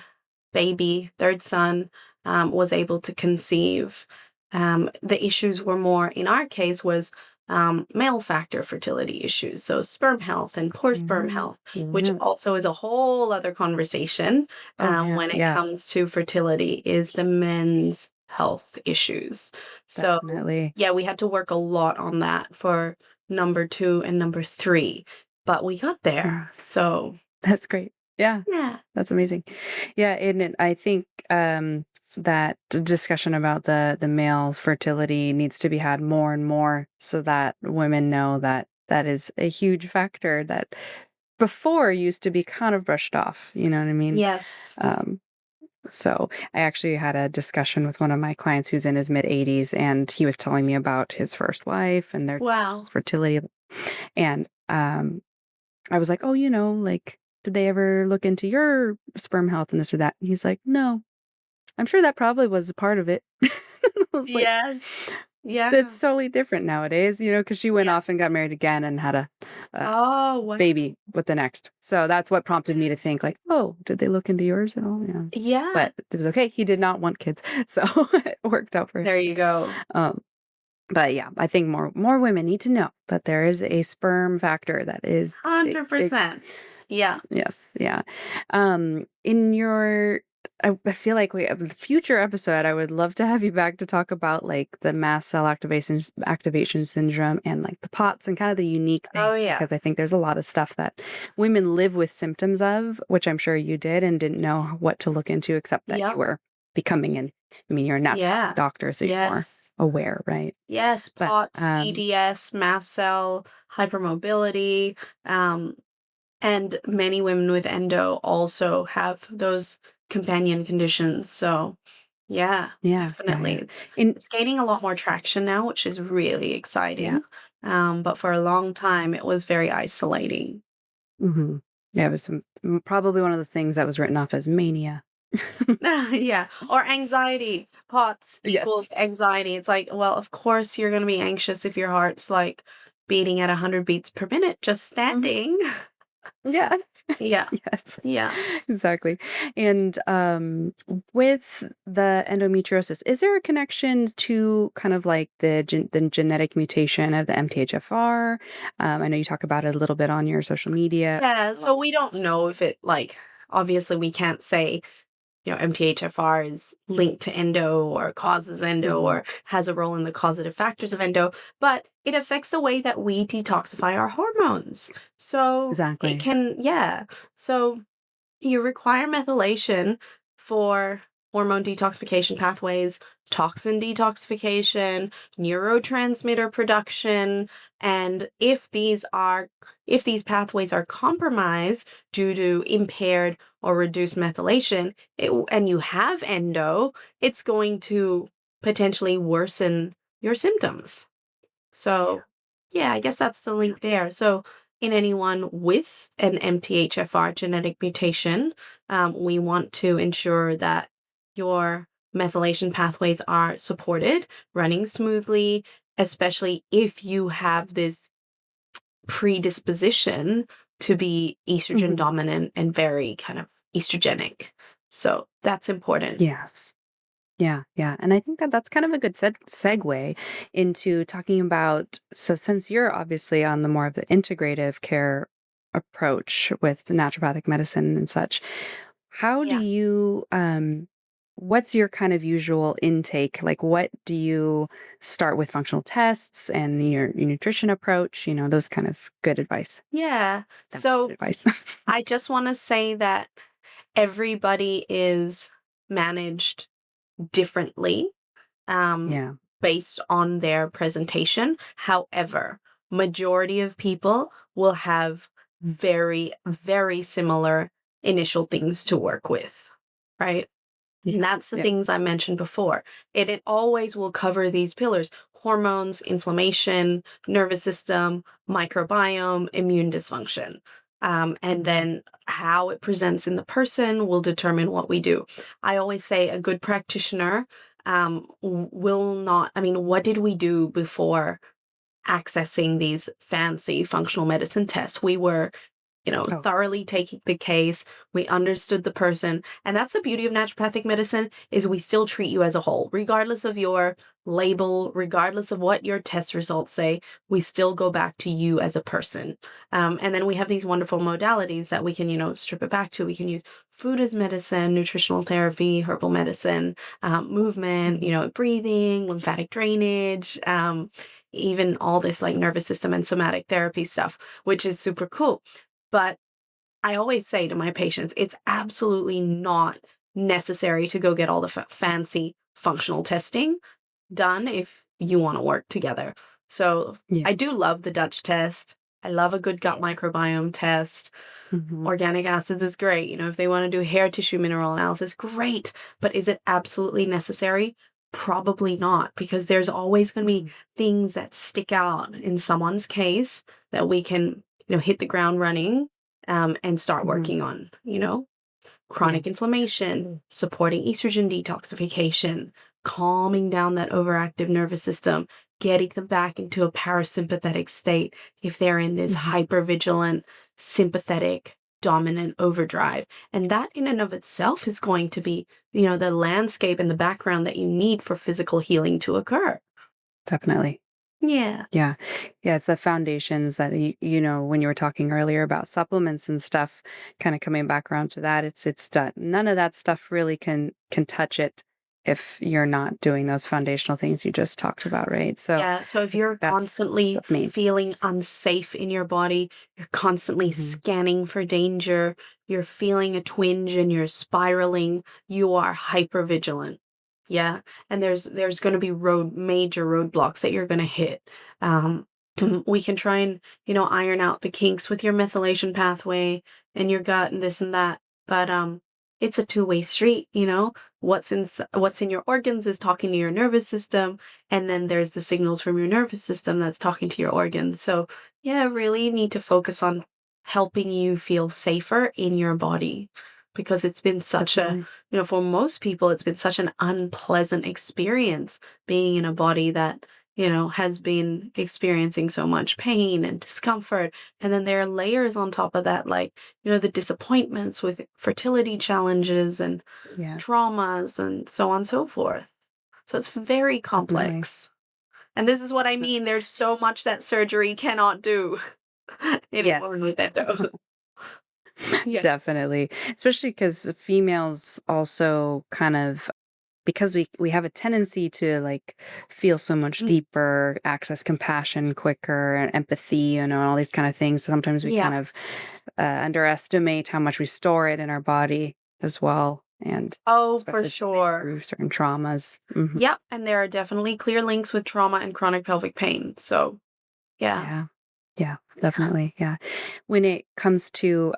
S1: third son, was able to conceive. The issues were more, in our case, was male factor fertility issues. So sperm health and poor sperm
S2: Mhm.
S1: health, which
S2: Yeah.
S1: also is a whole other conversation
S2: Oh, yeah.
S1: when it
S2: Yeah.
S1: comes to fertility, is the men's health issues. So
S2: Definitely.
S1: yeah, we had to work a lot on that for number two and number three, but we got there.
S2: Mhm.
S1: So
S2: That's great. Yeah.
S1: yeah.
S2: That's amazing. Yeah, and I think that discussion about the male's fertility needs to be had more and more so that women know that that is a huge factor that before used to be kind of brushed off. You know what I mean?
S1: Yes.
S2: Um, so I actually had a discussion with one of my clients who's in his mid 80s, and he was telling me about his first wife and their
S1: Wow.
S2: fertility, and I was like, "Oh, like, did they ever look into your sperm health and this or that?" And he's like, "No. I'm sure that probably was a part of it." I was like,
S1: Yes. Yeah.
S2: "That's totally different nowadays," because she went
S1: Yeah.
S2: off and got married again and had a
S1: Oh, wow.
S2: baby with the next. So that's what prompted me to think like, "Oh, did they look into yours at all?" Yeah.
S1: Yeah.
S2: But it was okay. He did not want kids, so it worked out for him.
S1: There you go.
S2: Um, but yeah, I think more women need to know that there is a sperm factor that is big.
S1: 100%. Yeah.
S2: Yes, yeah. In your I feel like we have a future episode, I would love to have you back to talk about like the mast cell activation syndrome and like the POTS and kind of the unique
S1: Oh,
S2: things
S1: yeah.
S2: because I think there's a lot of stuff that women live with symptoms of, which I'm sure you did and didn't know what to look into except that you
S1: Yep.
S2: were becoming an I mean, you're a naturopathic
S1: Yeah.
S2: doctor, so you're more
S1: Yes.
S2: aware, right?
S1: Yes.
S2: But
S1: POTS, EDS, mast cell, hypermobility. Um, and many women with endo also have those companion conditions. So, yeah,
S2: yeah, yeah,
S1: definitely.
S2: yeah.
S1: It's
S2: In
S1: it's gaining a lot more traction now, which is really
S2: yeah.
S1: exciting. But for a long time, it was very isolating.
S2: Mhm. Yeah, it was probably one of those things that was written off as mania.
S1: Yeah, or anxiety. POTS equals
S2: Yes.
S1: anxiety. It's like, well, of course you're gonna be anxious if your heart's like beating at 100 beats per minute just
S2: Mhm.
S1: standing.
S2: Yeah.
S1: Yeah,
S2: Yes.
S1: yeah.
S2: Exactly. And, with the endometriosis, is there a connection to kind of like the genetic mutation of the MTHFR? I know you talk about it a little bit on your social media.
S1: Yeah, so we don't know if it like obviously we can't say, MTHFR is linked to endo or causes endo
S2: Mhm.
S1: or has a role in the causative factors of endo, but it affects the way that we detoxify our hormones. So it
S2: Exactly.
S1: can, yeah. So you require methylation for hormone detoxification pathways, toxin detoxification, neurotransmitter production, and if these pathways are compromised due to impaired or reduced methylation, and you have endo, it's going to potentially worsen your symptoms. So, yeah, I guess that's the link there. So, in anyone with an MTHFR genetic mutation, we want to ensure that your methylation pathways are supported, running smoothly, especially if you have this predisposition to be estrogen
S2: Mhm.
S1: dominant and very kind of estrogenic. So, that's important.
S2: Yes. Yeah, yeah, and I think that that's kind of a good segue into talking about so since you're obviously on the more of the integrative care approach with the naturopathic medicine and such, how do
S1: Yeah.
S2: you what's your kind of usual intake? Like what do you start with functional tests and your nutrition approach, those kind of good advice.
S1: Yeah.
S2: That was good
S1: So,
S2: advice.
S1: I just want to say that everybody is managed differently um,
S2: Yeah.
S1: based on their presentation. However, majority of people will have very, very similar initial things to work with, right? And that's the
S2: Yep.
S1: things I mentioned before. It always will cover these pillars: hormones, inflammation, nervous system, microbiome, immune dysfunction. And
S2: Mhm.
S1: then how it presents in the person will determine what we do. I always say a good practitioner will not, I mean, what did we do before accessing these fancy functional medicine tests? We were
S2: Oh,
S1: thoroughly taking the case. We understood the person. And that's the beauty of naturopathic medicine is we still treat you as a whole, regardless of your label, regardless of what your test results say, we still go back to you as a person. And then we have these wonderful modalities that we can, strip it back to. We can use food as medicine, nutritional therapy, herbal medicine, movement,
S2: mhm.
S1: breathing, lymphatic drainage, even all this like nervous system and somatic therapy stuff, which is super cool. But I always say to my patients, it's absolutely not necessary to go get all the fancy functional testing done if you want to work together. So
S2: Yeah.
S1: I do love the Dutch test. I love a good gut microbiome test.
S2: Mhm.
S1: Organic acids is great. If they want to do hair tissue mineral analysis, great. But is it absolutely necessary? Probably not, because there's always going to be
S2: Mhm.
S1: things that stick out in someone's case that we can, hit the ground running and start
S2: Mhm.
S1: working on,
S2: Yeah.
S1: chronic inflammation, supporting estrogen detoxification, calming down that overactive nervous system, getting them back into a parasympathetic state if they're in this
S2: Mhm.
S1: hypervigilant, sympathetic, dominant overdrive. And that in and of itself is going to be, the landscape and the background that you need for physical healing to occur.
S2: Definitely.
S1: Yeah.
S2: Yeah. Yeah, it's the foundations that when you were talking earlier about supplements and stuff, kind of coming back around to that, it's done. None of that stuff really can touch it if you're not doing those foundational things you just talked about, right? So
S1: Yeah, so if
S2: I think
S1: you're
S2: that's
S1: constantly
S2: the main
S1: feeling
S2: piece.
S1: unsafe in your body, you're constantly
S2: Mhm.
S1: scanning for danger, you're feeling a twinge and you're spiraling, you are hypervigilant. Yeah, and there's going to be major roadblocks that you're going to hit. Um, we can try and iron out the kinks with your methylation pathway and your gut and this and that, but it's a two-way street. What's in your organs is talking to your nervous system, and then there's the signals from your nervous system that's talking to your organs. So, yeah, really need to focus on helping you feel safer in your body because it's been such a,
S2: Definitely.
S1: for most people, it's been such an unpleasant experience being in a body that, has been experiencing so much pain and discomfort. And then there are layers on top of that, like, the disappointments with fertility challenges and
S2: Yeah,
S1: traumas and so on and so forth. So it's very
S2: definitely.
S1: complex. And this is what I mean. There's so much that surgery cannot do
S2: Yeah.
S1: anymore with endo. Yeah.
S2: Definitely. Especially because females also kind of because we have a tendency to, like, feel so much
S1: Mm.
S2: deeper, access compassion quicker, and empathy, and all these kind of things. Sometimes we
S1: Yeah.
S2: kind of, underestimate how much we store it in our body as well, and
S1: Oh, for
S2: especially if we've been
S1: sure.
S2: through certain traumas. Mhm.
S1: Yep, and there are definitely clear links with trauma and chronic pelvic pain. So, yeah.
S2: Yeah. Yeah,
S1: Yeah.
S2: definitely, yeah. When it comes to,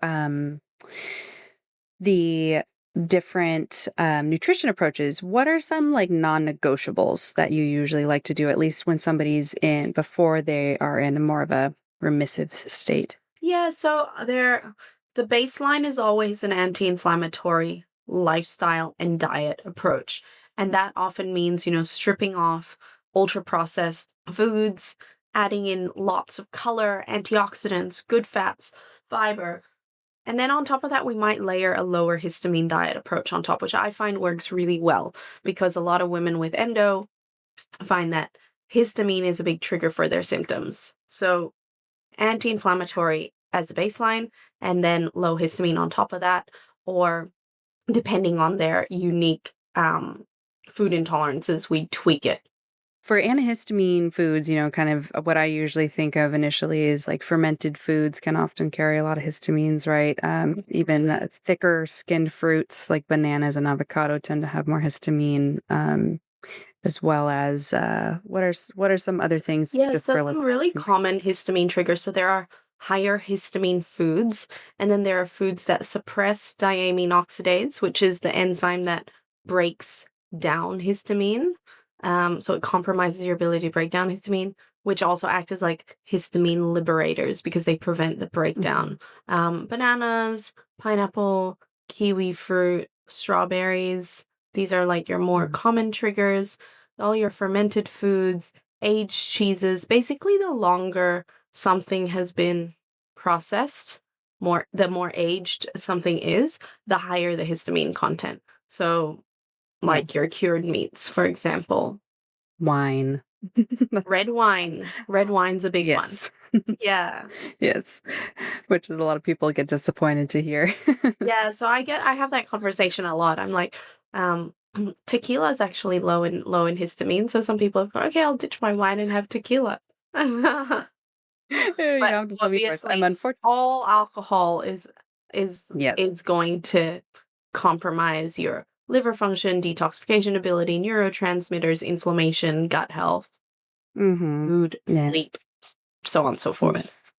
S2: the different, nutrition approaches, what are some, like, non-negotiables that you usually like to do, at least when somebody's in before they are in more of a remissive state?
S1: Yeah, so the baseline is always an anti-inflammatory lifestyle and diet approach. And that often means, stripping off ultra processed foods, adding in lots of color, antioxidants, good fats, fiber. And then on top of that, we might layer a lower histamine diet approach on top, which I find works really well because a lot of women with endo find that histamine is a big trigger for their symptoms. So anti-inflammatory as a baseline, and then low histamine on top of that, or depending on their unique food intolerances, we tweak it.
S2: For antihistamine foods, kind of what I usually think of initially is, like, fermented foods can often carry a lot of histamines, right? Even, thicker skinned fruits like bananas and avocado tend to have more histamine, as well as, what are some other things
S1: Yeah,
S2: just
S1: so
S2: for, like,
S1: some really common histamine triggers. So there are higher histamine foods, and then there are foods that suppress diamine oxidase, which is the enzyme that breaks down histamine. So it compromises your ability to break down histamine, which also act as like histamine liberators because they prevent the
S2: Mhm.
S1: breakdown. Bananas, pineapple, kiwi fruit, strawberries. These are like your more
S2: Mhm.
S1: common triggers. All your fermented foods, aged cheeses. Basically, the longer something has been processed, the more aged something is, the higher the histamine content. So,
S2: Yeah.
S1: like your cured meats, for example.
S2: Wine.
S1: Red wine. Red wine's a big one.
S2: Yes.
S1: Yeah.
S2: Yes. Which is a lot of people get disappointed to hear.
S1: Yeah, so I have that conversation a lot. I'm like, tequila is actually low in histamine, so some people are, okay, I'll ditch my wine and have tequila.
S2: You
S1: But
S2: have to tell me twice. I'm
S1: obviously,
S2: unfortunate.
S1: all alcohol is
S2: Yes.
S1: is going to compromise your liver function, detoxification ability, neurotransmitters, inflammation, gut health,
S2: Mhm.
S1: mood,
S2: Yes.
S1: sleep, so on and so forth.
S2: Yes.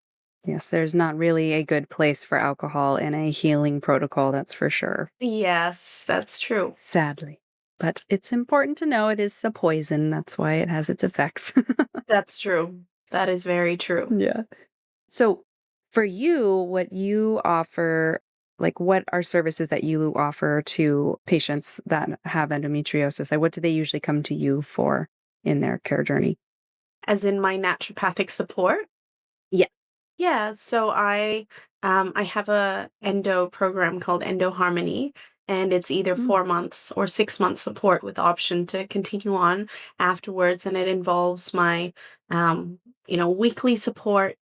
S2: Yes, there's not really a good place for alcohol in a healing protocol, that's for sure.
S1: Yes, that's true.
S2: Sadly. But it's important to know it is a poison, that's why it has its effects.
S1: That's true. That is very true.
S2: Yeah. So, for you, what you offer, like, what are services that you offer to patients that have endometriosis? Like, what do they usually come to you for in their care journey?
S1: As in my naturopathic support.
S2: Yeah.
S1: Yeah, so I have a endo program called Endo Harmony, and it's either
S2: Mm.
S1: 4 months or 6 months support with the option to continue on afterwards. And it involves my weekly support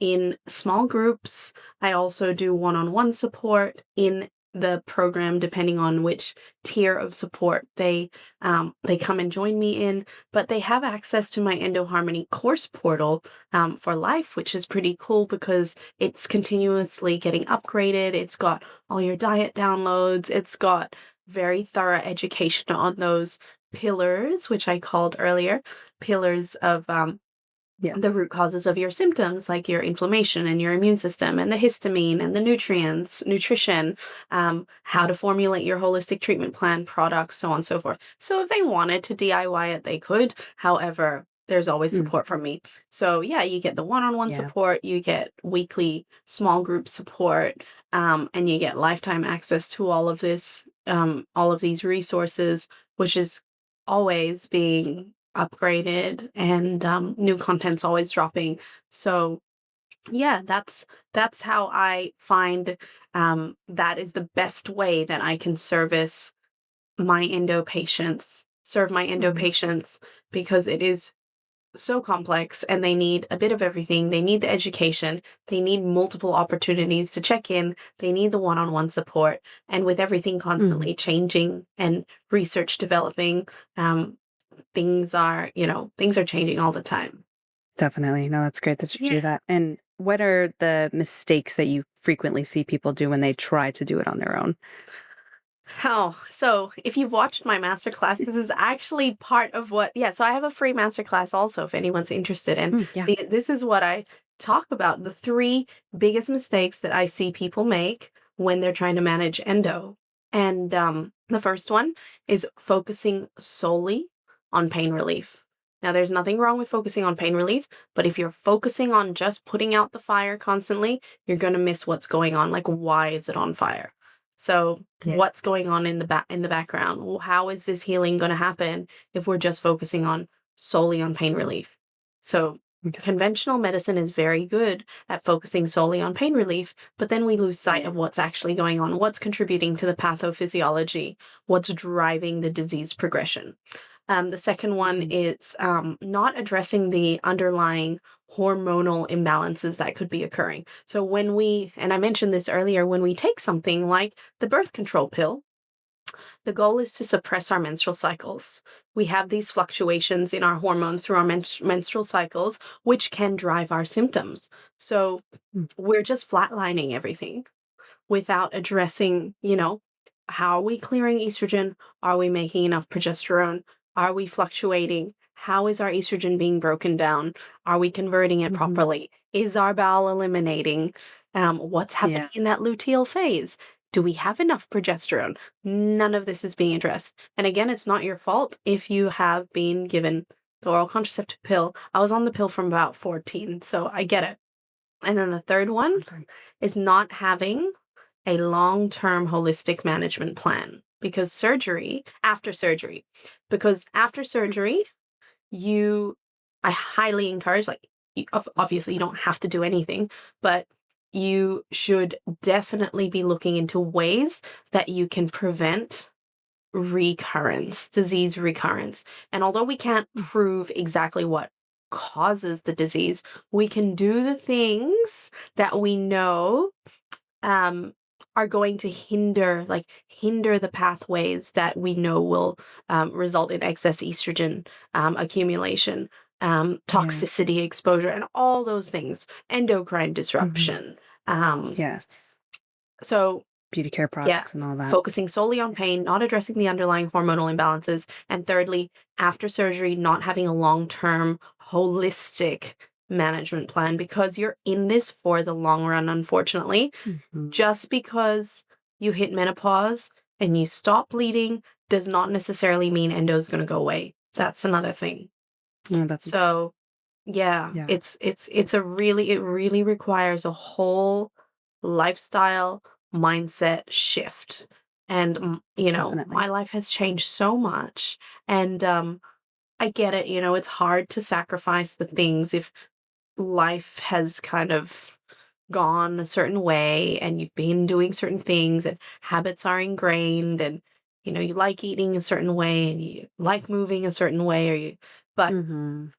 S1: in small groups. I also do one-on-one support in the program, depending on which tier of support they come and join me in. But they have access to my Endo Harmony course portal for life, which is pretty cool because it's continuously getting upgraded. It's got all your diet downloads. It's got very thorough education on those pillars, which I called earlier, pillars of
S2: Yeah.
S1: the root causes of your symptoms, like your inflammation and your immune system, and the histamine and the nutrients, nutrition, how to formulate your holistic treatment plan, products, so on and so forth. So if they wanted to DIY it, they could. However, there's always
S2: Mm.
S1: support from me. So yeah, you get the one-on-one
S2: Yeah.
S1: support, you get weekly small group support, and you get lifetime access to all of these resources, which is always being upgraded and new content's always dropping. So yeah, that's how I find that is the best way that I can serve my endo
S2: Mhm.
S1: patients because it is so complex and they need a bit of everything. They need the education. They need multiple opportunities to check in. They need the one-on-one support. And with everything
S2: Mhm.
S1: constantly changing and research developing, things are changing all the time.
S2: Definitely. No, that's great that you
S1: Yeah.
S2: do that. And what are the mistakes that you frequently see people do when they try to do it on their own?
S1: Oh, so if you've watched my masterclass, this is actually part of so I have a free masterclass also if anyone's interested. And
S2: Yeah.
S1: this is what I talk about, the three biggest mistakes that I see people make when they're trying to manage endo. And the first one is focusing solely on pain relief. Now, there's nothing wrong with focusing on pain relief, but if you're focusing on just putting out the fire constantly, you're going to miss what's going on. Like, why is it on fire? So
S2: Yeah.
S1: what's going on in the background? Well, how is this healing going to happen if we're just focusing on solely on pain relief? So
S2: Okay.
S1: conventional medicine is very good at focusing solely on pain relief, but then we lose sight of what's actually going on, what's contributing to the pathophysiology, what's driving the disease progression. The second one
S2: Mhm.
S1: is not addressing the underlying hormonal imbalances that could be occurring. So and I mentioned this earlier, when we take something like the birth control pill, the goal is to suppress our menstrual cycles. We have these fluctuations in our hormones through our menstrual cycles, which can drive our symptoms. So
S2: Mm.
S1: we're just flatlining everything without addressing, how are we clearing estrogen? Are we making enough progesterone? Are we fluctuating? How is our estrogen being broken down? Are we converting it
S2: Mhm.
S1: properly? Is our bowel eliminating? What's happening in
S2: Yes.
S1: that luteal phase? Do we have enough progesterone? None of this is being addressed. And again, it's not your fault if you have been given the oral contraceptive pill. I was on the pill from about 14, so I get it. And then the third one
S2: Okay.
S1: is not having a long-term holistic management plan because after surgery, you I highly encourage, like, obviously you don't have to do anything, but you should definitely be looking into ways that you can prevent disease recurrence. And although we can't
S2: Mm.
S1: prove exactly what causes the disease, we can do the things that we know um, are going to hinder the pathways that we know will result in excess estrogen accumulation,
S2: Yeah.
S1: toxicity exposure, and all those things, endocrine
S2: Mhm.
S1: disruption. Um,
S2: Yes.
S1: so
S2: Beauty care
S1: yeah,
S2: products and all that.
S1: focusing solely on pain, not addressing the underlying hormonal imbalances. And thirdly, after surgery, not having a long term, holistic management plan because you're in this for the long run, unfortunately.
S2: Mhm.
S1: Just because you hit menopause and you stop bleeding does not necessarily mean endo is going to go away. That's another thing.
S2: No, that's
S1: So, yeah,
S2: yeah,
S1: it really requires a whole lifestyle mindset shift. And
S2: definitely.
S1: my life has changed so much, and I get it, it's hard to sacrifice the things if life has kind of gone a certain way and you've been doing certain things and habits are ingrained, and you like eating a certain way and you like moving a certain way, but
S2: Mhm.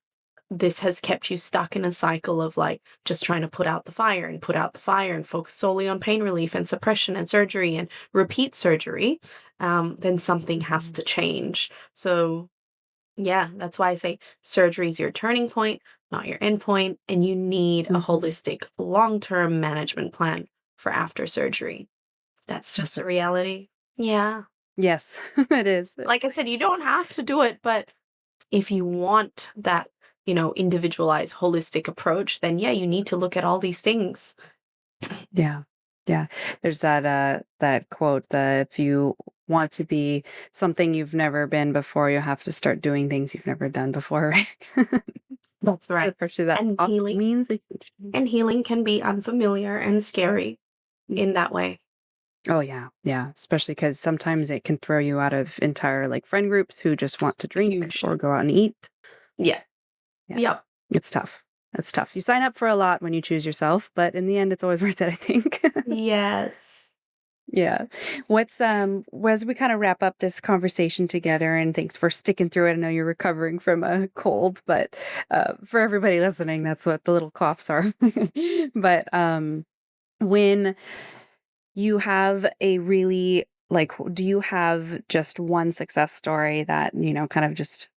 S1: this has kept you stuck in a cycle of like just trying to put out the fire and put out the fire and focus solely on pain relief and suppression and surgery and repeat surgery. Then something has
S2: Mhm.
S1: to change. So yeah, that's why I say surgery is your turning point, not your end point, and you need a
S2: Mhm.
S1: holistic long-term management plan for after surgery. That's just the
S2: Perfect.
S1: reality. Yeah.
S2: Yes, it is.
S1: Like I said, you don't have to do it, but if you want that, individualized holistic approach, then yeah, you need to look at all these things.
S2: Yeah. Yeah. There's that quote that if you want to be something you've never been before, you have to start doing things you've never done before, right?
S1: That's right.
S2: Especially that
S1: And
S2: often
S1: healing
S2: means a huge change.
S1: and healing can be unfamiliar and scary
S2: Mm.
S1: in that way.
S2: Oh yeah, yeah. Especially because sometimes it can throw you out of entire like friend groups who just want to drink
S1: Huge.
S2: or go out and eat.
S1: Yeah.
S2: Yeah.
S1: Yep.
S2: It's tough. It's tough. You sign up for a lot when you choose yourself, but in the end, it's always worth it, I think.
S1: Yes.
S2: Yeah. What's as we kind of wrap up this conversation together, and thanks for sticking through it. I know you're recovering from a cold, but for everybody listening, that's what the little coughs are. But when you have a really do you have just one success story that, kind of just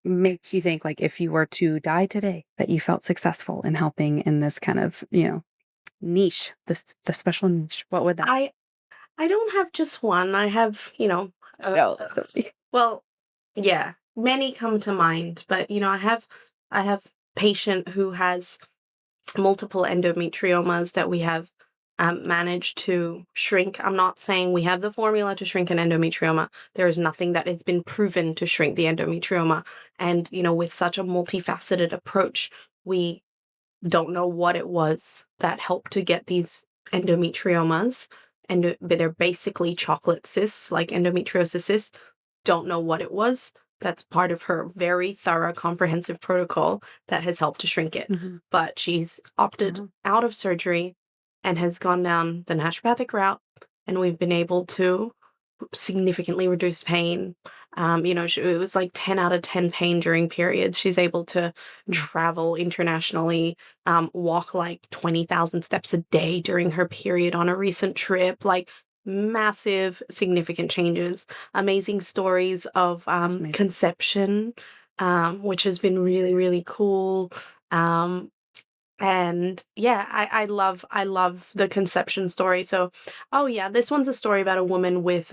S2: makes you think, like, if you were to die today, that you felt successful in helping in this kind of, niche, the special niche, what would that
S1: I I don't have just one. I have,
S2: no, so
S1: well, yeah, many come to mind, but I have patient who has multiple endometriomas that we have managed to shrink. I'm not saying we have the formula to shrink an endometrioma. There is nothing that has been proven to shrink the endometrioma. And, with such a multifaceted approach, we don't know what it was that helped to get these endometriomas. But they're basically chocolate cysts, like endometriosis cysts. Don't know what it was. That's part of her very thorough, comprehensive protocol that has helped to shrink it.
S2: Mhm.
S1: But she's opted
S2: Wow.
S1: out of surgery and has gone down the naturopathic route, and we've been able to significantly reduce pain. It was like 10 out of 10 pain during periods. She's able to
S2: Mm.
S1: travel internationally, walk like 20,000 steps a day during her period on a recent trip, like massive, significant changes. Amazing stories of
S2: That's amazing.
S1: conception, which has been really, really cool. Um, and yeah, I love the conception story. So, oh yeah, this one's a story about a woman with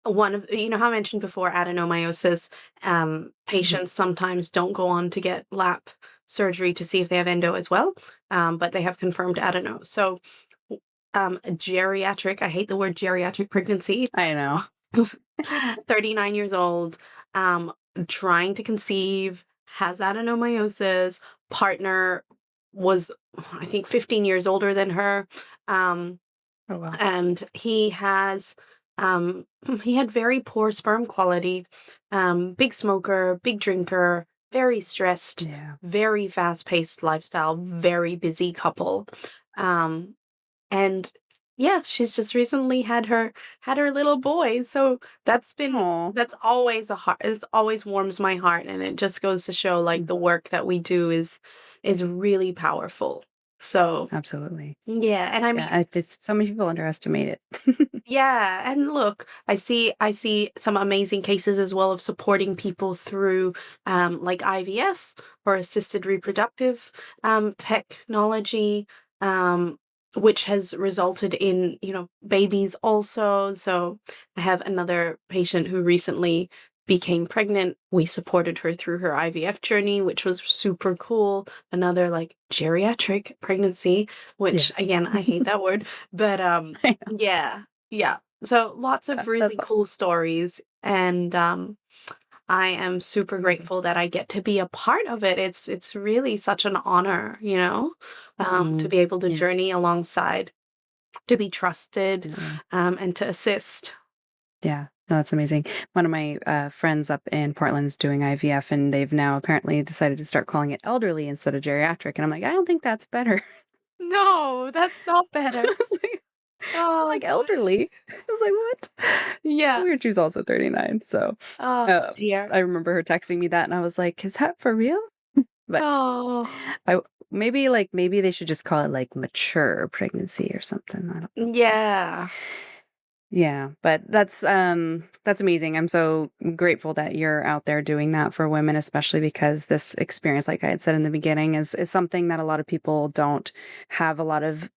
S1: one of how I mentioned before adenomyosis.
S2: Mhm.
S1: Patients sometimes don't go on to get lap surgery to see if they have endo as well, but they have confirmed adeno. So, a geriatric. I hate the word geriatric pregnancy.
S2: I know.
S1: 39 years old, um, trying to conceive, has adenomyosis. Partner was, I think, 15 years older than her. Um,
S2: Oh, wow.
S1: and he had very poor sperm quality, big smoker, big drinker, very stressed,
S2: Yeah.
S1: very fast-paced lifestyle, very busy couple. Um, and yeah, she's just recently had her little boy. So
S2: Aw.
S1: that's always a heart it's always warms my heart, and it just goes to show like
S2: Mm.
S1: the work that we do is really powerful. So
S2: Absolutely.
S1: yeah, and I mean,
S2: Yeah, so many people underestimate it.
S1: yeah, and look, I see some amazing cases as well of supporting people through like IVF or assisted reproductive technology, um, which has resulted in, babies also. So I have another patient who recently became pregnant. We supported her through her IVF journey, which was super cool. Another like geriatric pregnancy, which
S2: Yes.
S1: again, I hate that word, but
S2: I know.
S1: yeah, yeah. So lots of
S2: That's
S1: really
S2: awesome.
S1: cool stories, and I am super
S2: Amazing.
S1: grateful that I get to be a part of it. It's really such an honor, to
S2: Mhm.
S1: be able to
S2: Yeah,
S1: journey alongside, to be trusted,
S2: definitely.
S1: and to assist.
S2: Yeah. No, that's amazing. One of my, friends up in Portland is doing IVF, and they've now apparently decided to start calling it elderly instead of geriatric, and I'm like, "I don't think that's better."
S1: No, that's not
S2: I
S1: better.
S2: was like I was
S1: Oh,
S2: like, "Elderly?" I was like, "What?" So
S1: yeah.
S2: weird, she was also 39, so,
S1: Oh
S2: um,
S1: dear.
S2: I remember her texting me that, and I was like, "Is that for real?" But
S1: Oh,
S2: I maybe they should just call it, like, mature pregnancy or something, I don't know.
S1: yeah.
S2: Yeah, but that's amazing. I'm so grateful that you're out there doing that for women, especially because this experience, like I had said in the beginning, is something that a lot of people don't have a lot of,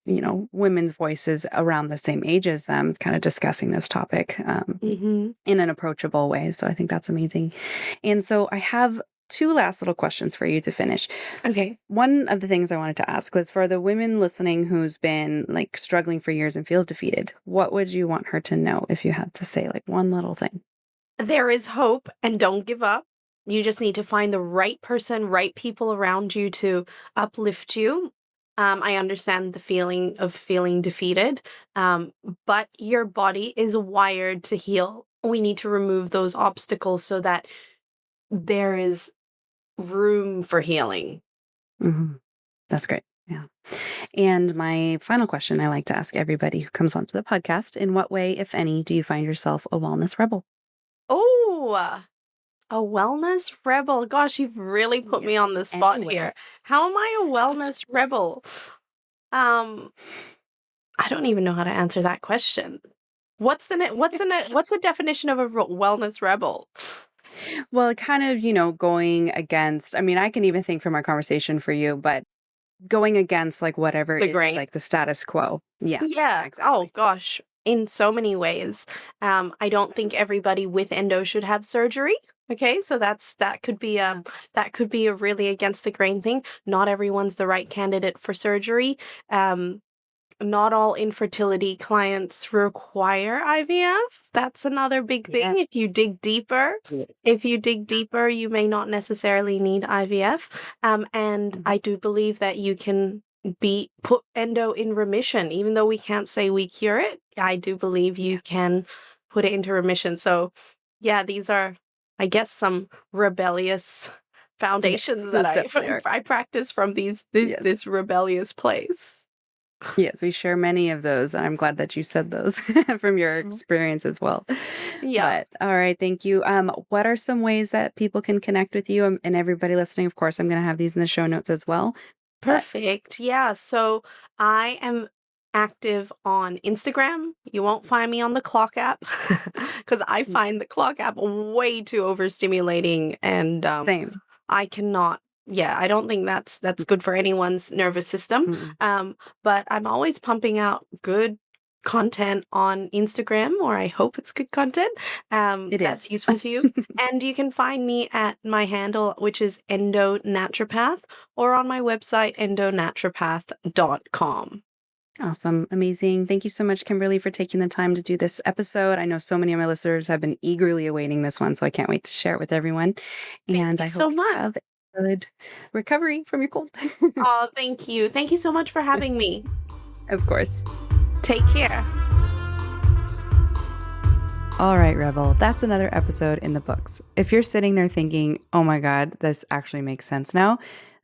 S2: women's voices around the same age as them kind of discussing this topic
S1: Mhm.
S2: in an approachable way. So I think that's amazing. And so I have two last little questions for you to finish.
S1: Okay.
S2: One of the things I wanted to ask was for the women listening who's been like struggling for years and feels defeated, what would you want her to know if you had to say like one little thing?
S1: There is hope, and don't give up. You just need to find the right person, right people around you to uplift you. I understand the feeling of feeling defeated, um, but your body is wired to heal. We need to remove those obstacles so that there is room for healing.
S2: Mhm. That's great. Yeah. And my final question I like to ask everybody who comes onto the podcast, in what way, if any, do you find yourself a wellness rebel?
S1: Oh, a wellness rebel. Gosh, you've really put me
S2: Yes.
S1: on the spot
S2: Anyway.
S1: here. How am I a wellness rebel? Um, I don't even know how to answer that question. What's the definition of a wellness rebel?
S2: Well, kind of, going against, I mean, I can even think from our conversation for you, but going against like whatever
S1: The
S2: is
S1: grain.
S2: like the status quo. Yes,
S1: Yeah. Oh
S2: exactly.
S1: gosh, in so many ways. I don't think everybody with endo should have surgery. Okay, so
S2: Yeah.
S1: that could be a really against the grain thing. Not everyone's the right candidate for surgery. Um, Not all infertility clients require IVF. That's another big thing.
S2: Yeah.
S1: If you dig deeper, you may not necessarily need IVF. And
S2: Mhm.
S1: I do believe that you can be put endo in remission, even though we can't say we cure it. I do believe
S2: Yeah.
S1: you can put it into remission. So, yeah, these are, I guess, some rebellious
S2: Yes,
S1: foundations that
S2: those definitely are.
S1: I practice from
S2: Yes.
S1: this rebellious place.
S2: Yes, we share many of those, and I'm glad that you said those from your
S1: Mhm.
S2: experience as well.
S1: Yeah,
S2: But all right, thank you. What are some ways that people can connect with you? And everybody listening, of course, I'm going to have these in the show notes as well. But
S1: perfect. Yeah, so I am active on Instagram. You won't find me on the clock app because I
S2: yeah,
S1: find the clock app way too overstimulating and
S2: same.
S1: I cannot. Yeah, I don't think that's good for anyone's nervous system.
S2: Mm-mm.
S1: But I'm always pumping out good content on Instagram, or I hope it's good content
S2: It
S1: that's
S2: is.
S1: useful to you. And you can find me at my handle, which is Endo Naturopath, or on my website, endonaturopath.com.
S2: Awesome. Amazing. Thank you so much, Kimberly, for taking the time to do this episode. I know so many of my listeners have been eagerly awaiting this one, so I can't wait to share it with everyone.
S1: Thank
S2: And
S1: you
S2: I
S1: so
S2: hope you
S1: much.
S2: have a good recovery from your cold.
S1: Oh, thank you. Thank you so much for having me.
S2: Of course.
S1: Take care.
S2: All right, Rebel, that's another episode in the books. If you're sitting there thinking, oh my God, this actually makes sense now,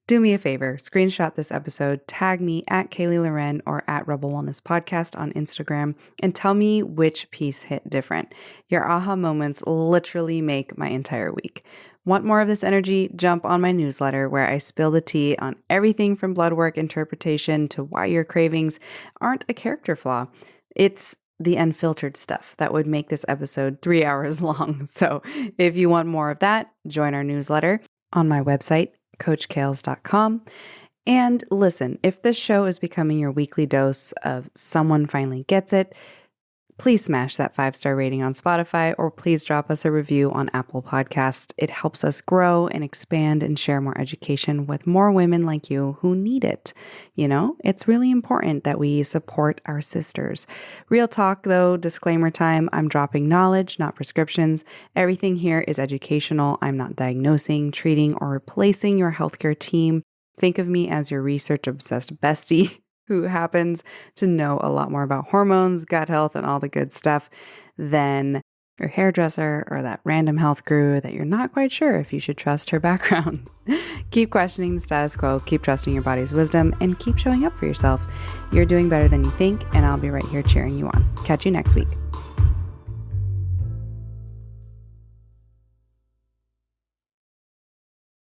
S2: do me a favor, screenshot this episode, tag me at Kaylee Loren or at Rebel Wellness Podcast on Instagram, and tell me which piece hit different. Your aha moments literally make my entire week. Want more of this energy? Jump on my newsletter where I spill the tea on everything from blood work interpretation to why your cravings aren't a character flaw. It's the unfiltered stuff that would make this episode 3 hours long. So if you want more of that, join our newsletter on my website, coachkales.com. And listen, if this show is becoming your weekly dose of someone finally gets it, please smash that 5-star rating on Spotify or please drop us a review on Apple Podcast. It helps us grow and expand and share more education with more women like you who need it. It's really important that we support our sisters. Real talk though, disclaimer time, I'm dropping knowledge, not prescriptions. Everything here is educational. I'm not diagnosing, treating, or replacing your healthcare team. Think of me as your research obsessed bestie who happens to know a lot more about hormones, gut health, and all the good stuff than your hairdresser or that random health guru that you're not quite sure if you should trust her background. Keep questioning the status quo, keep trusting your body's wisdom, and keep showing up for yourself. You're doing better than you think, and I'll be right here cheering you on. Catch you next week.